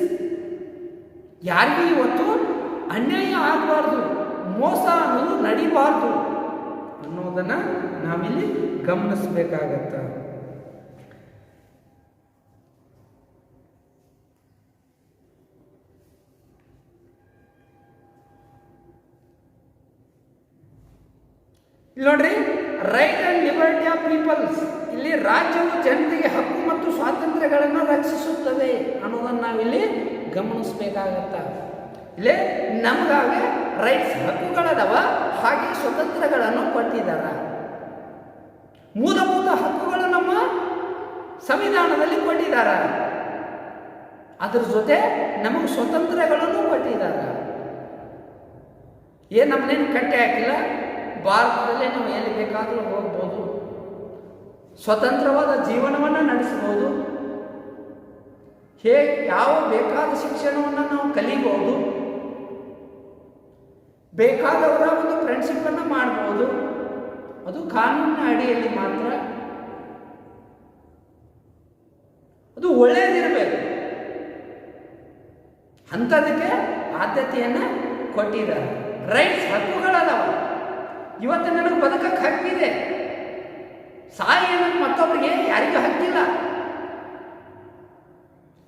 ಯಾರಿಗೂ ಇವತ್ತು ಅನ್ಯಾಯ ಆಗಬಾರ್ದು, ಮೋಸ ಅನ್ನೋದು ನಡಿಬಾರ್ದು ಅನ್ನೋದನ್ನು ನಾವಿಲ್ಲಿ ಗಮನಿಸಬೇಕಾಗತ್ತೆ. ಇಲ್ಲಿ ನೋಡ್ರಿ, right and liberty of peoples. ಇಲ್ಲಿ ರಾಜ್ಯವು ಜನತೆಗೆ ಹಕ್ಕು ಮತ್ತು ಸ್ವಾತಂತ್ರ್ಯಗಳನ್ನು ರಕ್ಷಿಸುತ್ತದೆ ಅನ್ನೋದನ್ನು ನಾವಿಲ್ಲಿ ಗಮನಿಸಬೇಕಾಗತ್ತ. ಇಲ್ಲೇ ನಮಗಾಗೆ ರೈಟ್ಸ್, ಹಕ್ಕುಗಳದವ, ಹಾಗೆ ಸ್ವತಂತ್ರಗಳನ್ನು ಕೊಟ್ಟಿದ್ದಾರೆ. ಮೂಲಭೂತ ಹಕ್ಕುಗಳು ನಮ್ಮ ಸಂವಿಧಾನದಲ್ಲಿ ಕೊಟ್ಟಿದ್ದಾರೆ, ಅದ್ರ ಜೊತೆ ನಮಗೆ ಸ್ವತಂತ್ರಗಳನ್ನು ಕೊಟ್ಟಿದ್ದಾರೆ. ಏನು ನಮ್ಮನೇನು ಕಟ್ಟೆ ಹಾಕಿಲ್ಲ, ಭಾರತದಲ್ಲೇ ನಾವು ಎಲ್ಲಿ ಬೇಕಾದರೂ ಹೋಗ್ಬೋದು, ಸ್ವತಂತ್ರವಾದ ಜೀವನವನ್ನು ನಡೆಸ್ಬೋದು, ಹೇಗೆ ಯಾವ ಬೇಕಾದ ಶಿಕ್ಷಣವನ್ನು ನಾವು ಕಲಿಬೋದು, ಬೇಕಾದವರ ಒಂದು ಫ್ರೆಂಡ್ಶಿಪ್ಪನ್ನು ಮಾಡ್ಬೋದು. ಅದು ಕಾನೂನಿನ ಅಡಿಯಲ್ಲಿ ಮಾತ್ರ. ಅದು ಒಳ್ಳೆಯದಿರಬೇಕು, ಅಂಥದಕ್ಕೆ ಆದ್ಯತೆಯನ್ನು ಕೊಟ್ಟಿದ್ದಾರೆ. ರೈಟ್ಸ್, ಹಕ್ಕುಗಳದಾವ. ಇವತ್ತು ನನಗೆ ಬದುಕಕ್ಕೆ ಹಕ್ಕಿದೆ, ಸಾಯಿ ಅನ್ನೋದು ಮತ್ತೊಬ್ಬರಿಗೆ ಯಾರಿಗೂ ಹಕ್ಕಿಲ್ಲ.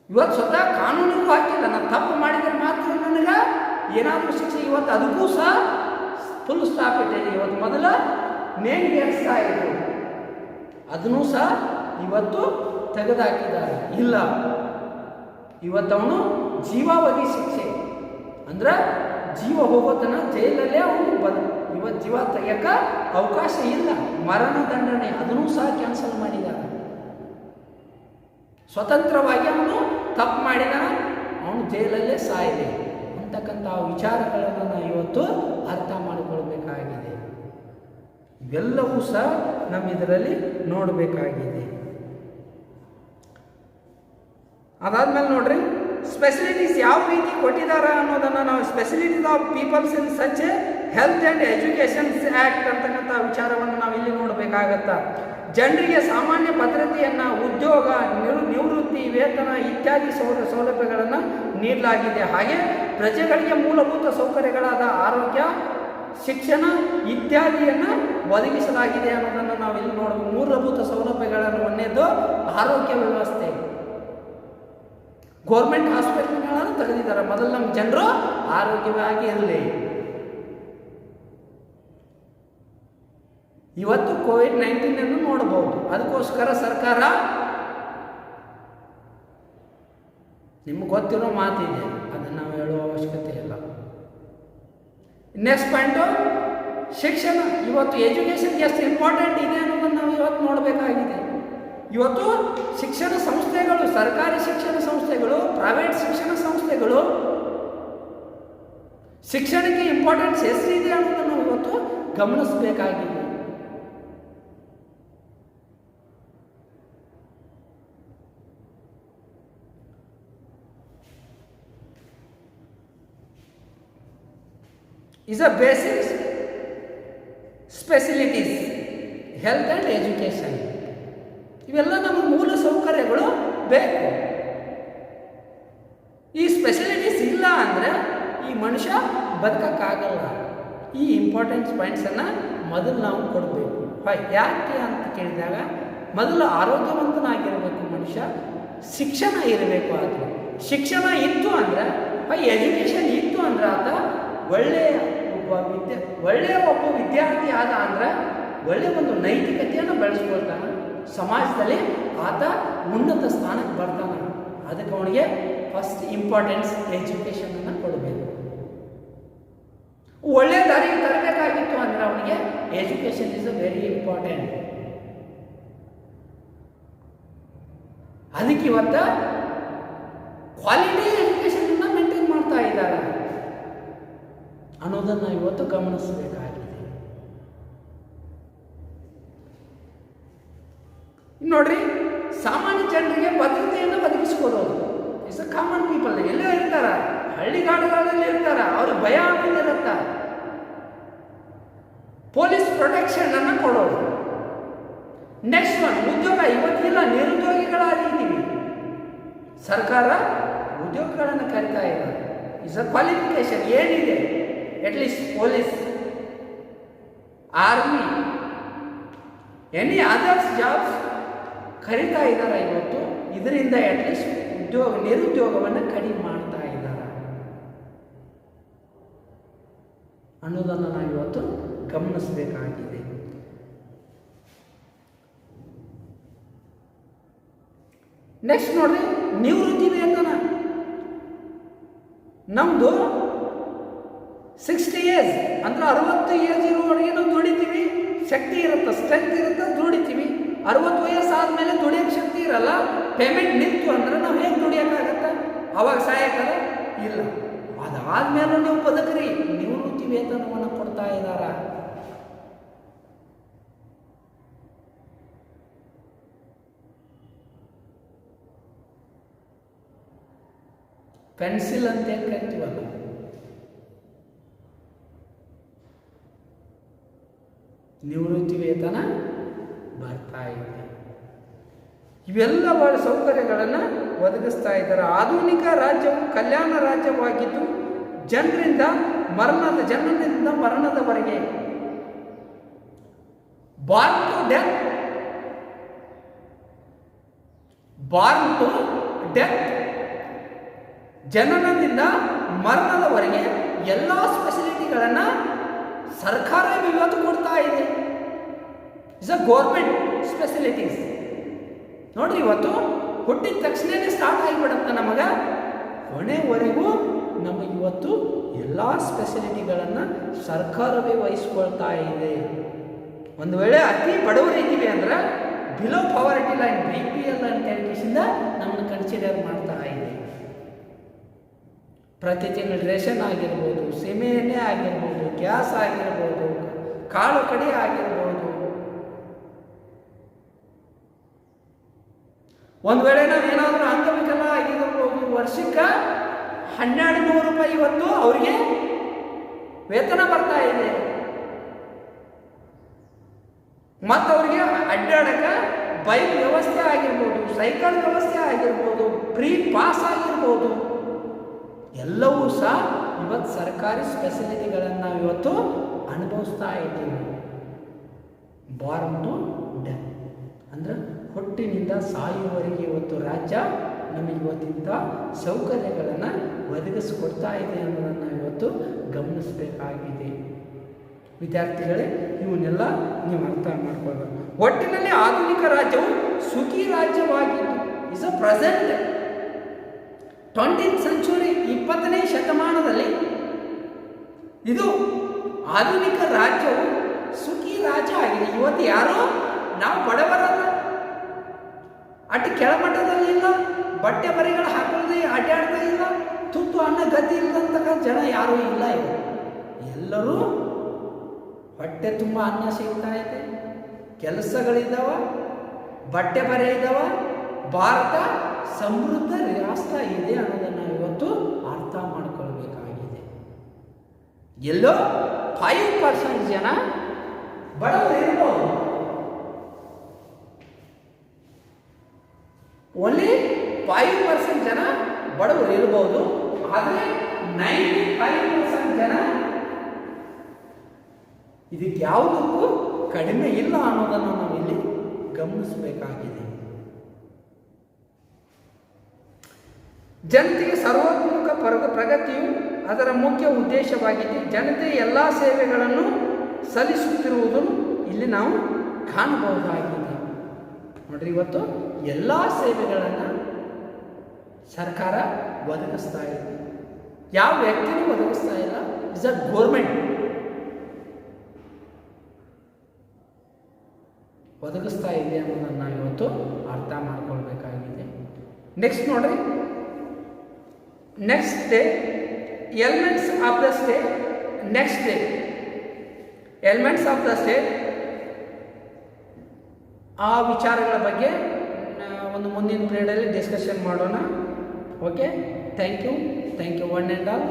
ಇವತ್ತು ಸ್ವತಃ ಕಾನೂನಿಗೂ ಹಾಕಿಲ್ಲ. ನಾನು ತಪ್ಪು ಮಾಡಿದರೆ ಮಾತ್ರ ನನಗೆ ಏನಾದರೂ ಶಿಕ್ಷೆ. ಇವತ್ತು ಅದಕ್ಕೂ ಸಹ ಫುಲ್ ಸ್ಟಾಪ್ ಇಟ್ಟಿದೆ. ಇವತ್ತು ಮೊದಲ ನೇಣಿಗೆ ಏರಿಸ್ತಾ ಇದ್ರು, ಅದನ್ನೂ ಸಹ ಇವತ್ತು ತೆಗೆದುಹಾಕಿದ್ದಾರೆ. ಇಲ್ಲ, ಇವತ್ತವನು ಜೀವಾವಧಿ ಶಿಕ್ಷೆ ಅಂದ್ರೆ ಜೀವ ಹೋಗೋತನ ಜೈಲಲ್ಲೇ ಅವನು ಇವತ್ತು ಜೀವ ತೆಗೆಯಕ ಅವಕಾಶ ಇಲ್ಲ. ಮರಣ ದಂಡನೆ ಅದನ್ನೂ ಸಹ ಕ್ಯಾನ್ಸಲ್ ಮಾಡಿದ್ದಾರೆ. ಸ್ವತಂತ್ರವಾಗಿ ಅವನು ತಪ್ಪು ಮಾಡಿದ, ಅವನು ಜೈಲಲ್ಲೇ ಸಾಯಿದೆ ಅಂತಕ್ಕಂಥ ವಿಚಾರಗಳನ್ನು ನಾವು ಇವತ್ತು ಅರ್ಥ ಮಾಡಿಕೊಳ್ಬೇಕಾಗಿದೆ. ಇವೆಲ್ಲವೂ ಸಹ ನಮ್ಮ ಇದರಲ್ಲಿ ನೋಡಬೇಕಾಗಿದೆ. ಅದಾದ್ಮೇಲೆ ನೋಡ್ರಿ, ಸ್ಪೆಸಿಲಿಟೀಸ್ ಯಾವ ರೀತಿ ಕೊಟ್ಟಿದ್ದಾರೆ ಅನ್ನೋದನ್ನು ನಾವು specialities of peoples in such health and educations act ಅಂತಕ್ಕಂಥ ವಿಚಾರವನ್ನು ನಾವು ಇಲ್ಲಿ ನೋಡಬೇಕಾಗತ್ತೆ. ಜನರಿಗೆ ಸಾಮಾನ್ಯ ಭದ್ರತೆಯನ್ನು, ಉದ್ಯೋಗ, ನಿವೃತ್ತಿ ವೇತನ ಇತ್ಯಾದಿ ಸೌಲಭ್ಯಗಳನ್ನು ನೀಡಲಾಗಿದೆ. ಹಾಗೆ ಪ್ರಜೆಗಳಿಗೆ ಮೂಲಭೂತ ಸೌಕರ್ಯಗಳಾದ ಆರೋಗ್ಯ, ಶಿಕ್ಷಣ ಇತ್ಯಾದಿಯನ್ನು ಒದಗಿಸಲಾಗಿದೆ ಅನ್ನೋದನ್ನು ನಾವು ಇಲ್ಲಿ ನೋಡಬಹುದು. ಮೂಲಭೂತ ಸೌಲಭ್ಯಗಳನ್ನು ಒಂದೇದು ಆರೋಗ್ಯ ವ್ಯವಸ್ಥೆ. ಗೌರ್ಮೆಂಟ್ ಹಾಸ್ಪಿಟಲ್ಗಳನ್ನು ತೆಗೆದಿದ್ದಾರೆ. ಮೊದಲು ನಮ್ಮ ಜನರು ಆರೋಗ್ಯವಾಗಿ ಇರಲಿ, ಇವತ್ತು ಕೋವಿಡ್-19 ನೋಡಬಹುದು. ಅದಕ್ಕೋಸ್ಕರ ಸರ್ಕಾರ, ನಿಮ್ಗೆ ಗೊತ್ತಿರೋ ಮಾತಿದೆ, ಅದನ್ನು ನಾವು ಹೇಳುವ ಅವಶ್ಯಕತೆ ಇಲ್ಲ. ನೆಕ್ಸ್ಟ್ ಪಾಯಿಂಟು ಶಿಕ್ಷಣ. ಇವತ್ತು ಎಜುಕೇಷನ್ ಎಷ್ಟು ಇಂಪಾರ್ಟೆಂಟ್ ಇದೆ ಅನ್ನೋದನ್ನು ನಾವು ಇವತ್ತು ನೋಡಬೇಕಾಗಿದೆ. ಇವತ್ತು ಶಿಕ್ಷಣ ಸಂಸ್ಥೆಗಳು, ಸರ್ಕಾರಿ ಶಿಕ್ಷಣ ಸಂಸ್ಥೆಗಳು, ಪ್ರೈವೇಟ್ ಶಿಕ್ಷಣ ಸಂಸ್ಥೆಗಳು, ಶಿಕ್ಷಣಕ್ಕೆ ಇಂಪಾರ್ಟೆನ್ಸ್ ಎಷ್ಟಿದೆ ಅನ್ನೋದನ್ನು ನಾವು ಇವತ್ತು ಗಮನಿಸಬೇಕಾಗಿದೆ. is a basic facilities, health and education. ಇವೆಲ್ಲ ನಮಗೆ ಮೂಲ ಸೌಕರ್ಯಗಳು ಬೇಕು. ಈ ಸ್ಪೆಷಲಿಟೀಸ್ ಇಲ್ಲ ಅಂದರೆ ಈ ಮನುಷ್ಯ ಬದುಕಕ್ಕಾಗಲ್ಲ. ಈ ಇಂಪಾರ್ಟೆನ್ಸ್ ಪಾಯಿಂಟ್ಸನ್ನು ಮೊದಲು ನಾವು ಕೊಡಬೇಕು. ಯಾಕೆ ಅಂತ ಕೇಳಿದಾಗ, ಮೊದಲು ಆರೋಗ್ಯವಂತನಾಗಿರಬೇಕು ಮನುಷ್ಯ, ಶಿಕ್ಷಣ ಇರಬೇಕು. ಆದರೆ ಶಿಕ್ಷಣ ಇತ್ತು ಅಂದರೆ, ಎಜುಕೇಷನ್ ಇತ್ತು ಅಂದರೆ ಆತ ಒಳ್ಳೆಯ ಒಬ್ಬ ವಿದ್ಯಾರ್ಥಿ ಆದ ಅಂದರೆ ಒಳ್ಳೆಯ ಒಂದು ನೈತಿಕತೆಯನ್ನು ಬೆಳೆಸ್ಕೊಳ್ತಾನೆ. ಸಮಾಜದಲ್ಲಿ ಆತ ಉನ್ನತ ಸ್ಥಾನಕ್ಕೆ ಬರ್ತಾನೆ. ಅದಕ್ಕೆ ಅವನಿಗೆ ಫಸ್ಟ್ ಇಂಪಾರ್ಟೆನ್ಸ್ ಎಜುಕೇಷನನ್ನು ಕೊಡಬೇಕು. ಒಳ್ಳೆಯ ದಾರಿಗೆ ತರಬೇಕಾಗಿತ್ತು ಅಂದರೆ ಅವನಿಗೆ education is a very important. ಅದಕ್ಕೆ ಇವತ್ತು ಕ್ವಾಲಿಟಿ ಎಜುಕೇಷನನ್ನು ಮೇಂಟೈನ್ ಮಾಡ್ತಾ ಇದ್ದಾರೆ ಅನ್ನೋದನ್ನು ಇವತ್ತು ಗಮನಿಸಬೇಕಾಗಿದೆ. ನೋಡ್ರಿ, ಸಾಮಾನ್ಯ ಜನರಿಗೆ ಭದ್ರತೆಯನ್ನು ಒದಗಿಸಿಕೊಡೋದು. Is a common people. ಎಲ್ಲೇ ಇರ್ತಾರ, ಹಳ್ಳಿಗಾಡುಗಳಲ್ಲಿ ಇರ್ತಾರ, ಅವ್ರಿಗೆ ಭಯ ಆಗಿರುತ್ತ. ಪೊಲೀಸ್ ಪ್ರೊಟೆಕ್ಷನ್ ಅನ್ನು ಕೊಡೋದು. ನೆಕ್ಸ್ಟ್ ಒನ್ ಉದ್ಯೋಗ. ಇವತ್ತಿಲ್ಲ ನಿರುದ್ಯೋಗಿಗಳಾಗಿದ್ದೀವಿ, ಸರ್ಕಾರ ಉದ್ಯೋಗಗಳನ್ನು ಕರಿತಾ ಇದೆ. ಇಸ್ ಅ ಕ್ವಾಲಿಫಿಕೇಶನ್ ಏನಿದೆ, at least police, army, any others jobs ಕರಿತಾ ಇದ್ದಾರೆ ಇವತ್ತು. ಇದರಿಂದ ಅಟ್ಲೀಸ್ಟ್ ನಿರುದ್ಯೋಗವನ್ನು ಕಡಿಮೆ ಮಾಡ್ತಾ ಇದ್ದಾರೆ ಅನ್ನೋದನ್ನು ನಾವು ಇವತ್ತು ಗಮನಿಸಬೇಕಾಗಿದೆ. ನೆಕ್ಸ್ಟ್ ನೋಡ್ರಿ, ನಿವೃತ್ತಿ ವೇತನ. ನಮ್ಮದು 60 ಇಯರ್ಸ್ ಅಂದ್ರೆ 60 ಇಯರ್ಸ್ ಇರುವವರೆಗೆ ನಾವು ದುಡಿತೀವಿ, ಶಕ್ತಿ ಇರುತ್ತೆ, ಸ್ಟ್ರೆಂತ್ ಇರುತ್ತೆ, ದುಡಿತೀವಿ. 60 ವಯಸ್ಸಾದ್ಮೇಲೆ ದುಡಿಯೋಕ್ಕೆ ಶಕ್ತಿ ಇರಲ್ಲ, ಪೇಮೆಂಟ್ ನಿಂತು ಅಂದ್ರೆ ನಾವು ಹೇಗೆ ದುಡಿಯೋಕ್ಕಾಗತ್ತೆ? ಅವಾಗ ಸಹಾಯಕರ ಇಲ್ಲ. ಅದಾದ್ಮೇಲೆ ನೀವು ಬದುಕ್ರಿ, ನಿವೃತ್ತಿ ವೇತನವನ್ನು ಕೊಡ್ತಾ ಇದ್ದಾರ. ಪೆನ್ಸಿಲ್ ಅಂತ ಏನು ಕರಿತೀವಲ್ಲ, ನಿವೃತ್ತಿ ವೇತನ ಬರ್ತಾ ಇದೆ. ಇವೆಲ್ಲ ಸೌಕರ್ಯಗಳನ್ನು ಒದಗಿಸ್ತಾ ಇದ್ದಾರೆ. ಆಧುನಿಕ ರಾಜ್ಯವು ಕಲ್ಯಾಣ ರಾಜ್ಯವಾಗಿದ್ದು ಜನನದಿಂದ ಮರಣದವರೆಗೆ, ಬಾರ್ನ್ ಟು ಡೆತ್, ಜನನದಿಂದ ಮರಣದವರೆಗೆ ಎಲ್ಲ ಫೆಸಿಲಿಟಿಗಳನ್ನು ಸರ್ಕಾರ ಇವತ್ತು ಕೊಡ್ತಾ ಇದೆ. Is a government facilities. ನೋಡ್ರಿ, ಇವತ್ತು ಹುಟ್ಟಿದ ತಕ್ಷಣನೇ ಸ್ಟಾರ್ಟ್ ಆಗಿಬಿಡುತ್ತೆ ನಮಗೆ, ಕೊನೆವರೆಗೂ ನಮಗೆ ಇವತ್ತು ಎಲ್ಲ ಫೆಸಿಲಿಟಿಗಳನ್ನು ಸರ್ಕಾರವೇ ವಹಿಸ್ಕೊಳ್ತಾ ಇದೆ. ಒಂದು ವೇಳೆ ಅತಿ ಬಡವರಿದ್ದೀವಿ ಅಂದ್ರೆ ಬಿಲೋ ಪವರ್ಟಿ ಲೈನ್, BPL ಅಂತ ಹೇಳಿಂದ ನಮ್ಮನ್ನು ಕನ್ಸಿಡರ್ ಮಾಡ್ತಾ ಇದೆ. ಪ್ರತಿ ತಿಂಗಳು ರೇಷನ್ ಆಗಿರ್ಬೋದು, ಸೀಮೆ ಎಣ್ಣೆ ಆಗಿರ್ಬೋದು, ಗ್ಯಾಸ್ ಆಗಿರ್ಬೋದು, ಕಾಳು ಕಡಿ ಆಗಿರ್ಬೋದು. ಒಂದು ವೇಳೆ ನಾವೇನಾದರೂ ಅಂಗವಿಕಲ ಆಗಿರ್ಬೋದು, ವರ್ಷಕ್ಕೆ 1200 ರೂಪಾಯಿ ಇವತ್ತು ಅವರಿಗೆ ವೇತನ ಬರ್ತಾ ಇದೆ. ಮತ್ತು ಅವರಿಗೆ ಅಡ್ಡಾಡಕ್ಕೆ ಬೈಕ್ ವ್ಯವಸ್ಥೆ ಆಗಿರ್ಬೋದು, ಸೈಕಲ್ ವ್ಯವಸ್ಥೆ ಆಗಿರ್ಬೋದು, ಫ್ರೀ ಪಾಸ್ ಆಗಿರ್ಬೋದು, ಎಲ್ಲವೂ ಸಹ ಇವತ್ತು ಸರ್ಕಾರಿ ಫೆಸಿಲಿಟಿಗಳನ್ನು ನಾವು ಇವತ್ತು ಅನುಭವಿಸ್ತಾ ಇದ್ದೀವಿ. ಬಾರ್ನ್ ಟು ಡೆತ್ ಅಂದ್ರೆ ಹುಟ್ಟಿನಿಂದ ಸಾಯುವವರೆಗೆ ಇವತ್ತು ರಾಜ್ಯ ನಮಗೆ ಇವತ್ತಿಂಥ ಸೌಕರ್ಯಗಳನ್ನು ಒದಗಿಸಿಕೊಡ್ತಾ ಇದೆ ಅನ್ನೋದನ್ನು ಇವತ್ತು ಗಮನಿಸಬೇಕಾಗಿದೆ. ವಿದ್ಯಾರ್ಥಿಗಳೇ, ಇವನ್ನೆಲ್ಲ ನೀವು ಅರ್ಥ ಮಾಡ್ಕೊಳ್ಬೇಕು. ಒಟ್ಟಿನಲ್ಲಿ ಆಧುನಿಕ ರಾಜ್ಯವು ಸುಖಿ ರಾಜ್ಯವಾಗಿದ್ದು is a present 20th century, 20ನೇ ಶತಮಾನದಲ್ಲಿ ಇದು ಆಧುನಿಕ ರಾಜ್ಯವು ಸುಖಿ ರಾಜ್ಯ ಆಗಿದೆ. ಇವತ್ತು ಯಾರೋ ನಾವು ಬಡವರಲ್ಲ, ಅಟ್ಟು ಕೆಳಮಟ್ಟದಲ್ಲಿ ಇಲ್ಲ, ಬಟ್ಟೆ ಬರೆಗಳು ಹಾಕೊಳ್ಳದೆ ಅಡ್ಡಾಡ್ತಾ ಇಲ್ಲ, ತುತ್ತು ಅನ್ನ ಗತಿ ಇಲ್ಲದಂತಹ ಜನ ಯಾರೂ ಇಲ್ಲ. ಇವರು ಎಲ್ಲರೂ ಹೊಟ್ಟೆ ತುಂಬ ಅನ್ನ ಸಿಗ್ತಾ ಇದೆ, ಕೆಲಸಗಳಿದ್ದಾವ, ಬಟ್ಟೆ ಬರೆ ಇದ್ದಾವ, ಭಾರತ ಸಮೃದ್ಧ ರಾಷ್ಟ್ರ ಇದೆ ಅನ್ನೋದನ್ನು ಇವತ್ತು ಅರ್ಥ ಮಾಡಿಕೊಳ್ಬೇಕಾಗಿದೆ. ಎಲ್ಲೋ 5% ಜನ ಬಡವರು ಇರ್ಬೋದು, ಓನ್ಲಿ 5% ಜನ ಬಡವರು ಇರ್ಬೋದು, ಆದರೆ 95% ಜನ ಇದಕ್ಕೆ ಯಾವುದಕ್ಕೂ ಕಡಿಮೆ ಇಲ್ಲ ಅನ್ನೋದನ್ನು ನಾವು ಇಲ್ಲಿ ಗಮನಿಸಬೇಕಾಗಿದೆ. ಜನತೆಗೆ ಸರ್ವತೋಮುಖ ಪ್ರಗತಿಯು ಅದರ ಮುಖ್ಯ ಉದ್ದೇಶವಾಗಿದೆ. ಜನತೆ ಎಲ್ಲ ಸೇವೆಗಳನ್ನು ಸಲ್ಲಿಸುತ್ತಿರುವುದನ್ನು ಇಲ್ಲಿ ನಾವು ಕಾಣಬಹುದಾಗಿದೆ. ನೋಡ್ರಿ, ಇವತ್ತು ಎಲ್ಲ ಸೇವೆಗಳನ್ನು ಸರ್ಕಾರ ಒದಗಿಸ್ತಾ ಇದೆ, ಯಾವ ವ್ಯಕ್ತಿನೂ ಒದಗಿಸ್ತಾ ಇಲ್ಲ. ಇಟ್ಸ್ ಅ ಗೋರ್ಮೆಂಟ್ ಒದಗಿಸ್ತಾ ಇದೆ ಅನ್ನೋದನ್ನು ನಾವು ಇವತ್ತು ಅರ್ಥ ಮಾಡ್ಕೊಳ್ಬೇಕಾಗಿದೆ. ನೆಕ್ಸ್ಟ್ ನೋಡ್ರಿ, next the elements of the state. Next the elements of the state, ಆ ವಿಚಾರಗಳ ಬಗ್ಗೆ ಒಂದು ಮುಂದಿನ ಪೀರಿಯಡಲ್ಲಿ ಡಿಸ್ಕಷನ್ ಮಾಡೋಣ. Okay, thank you one and all.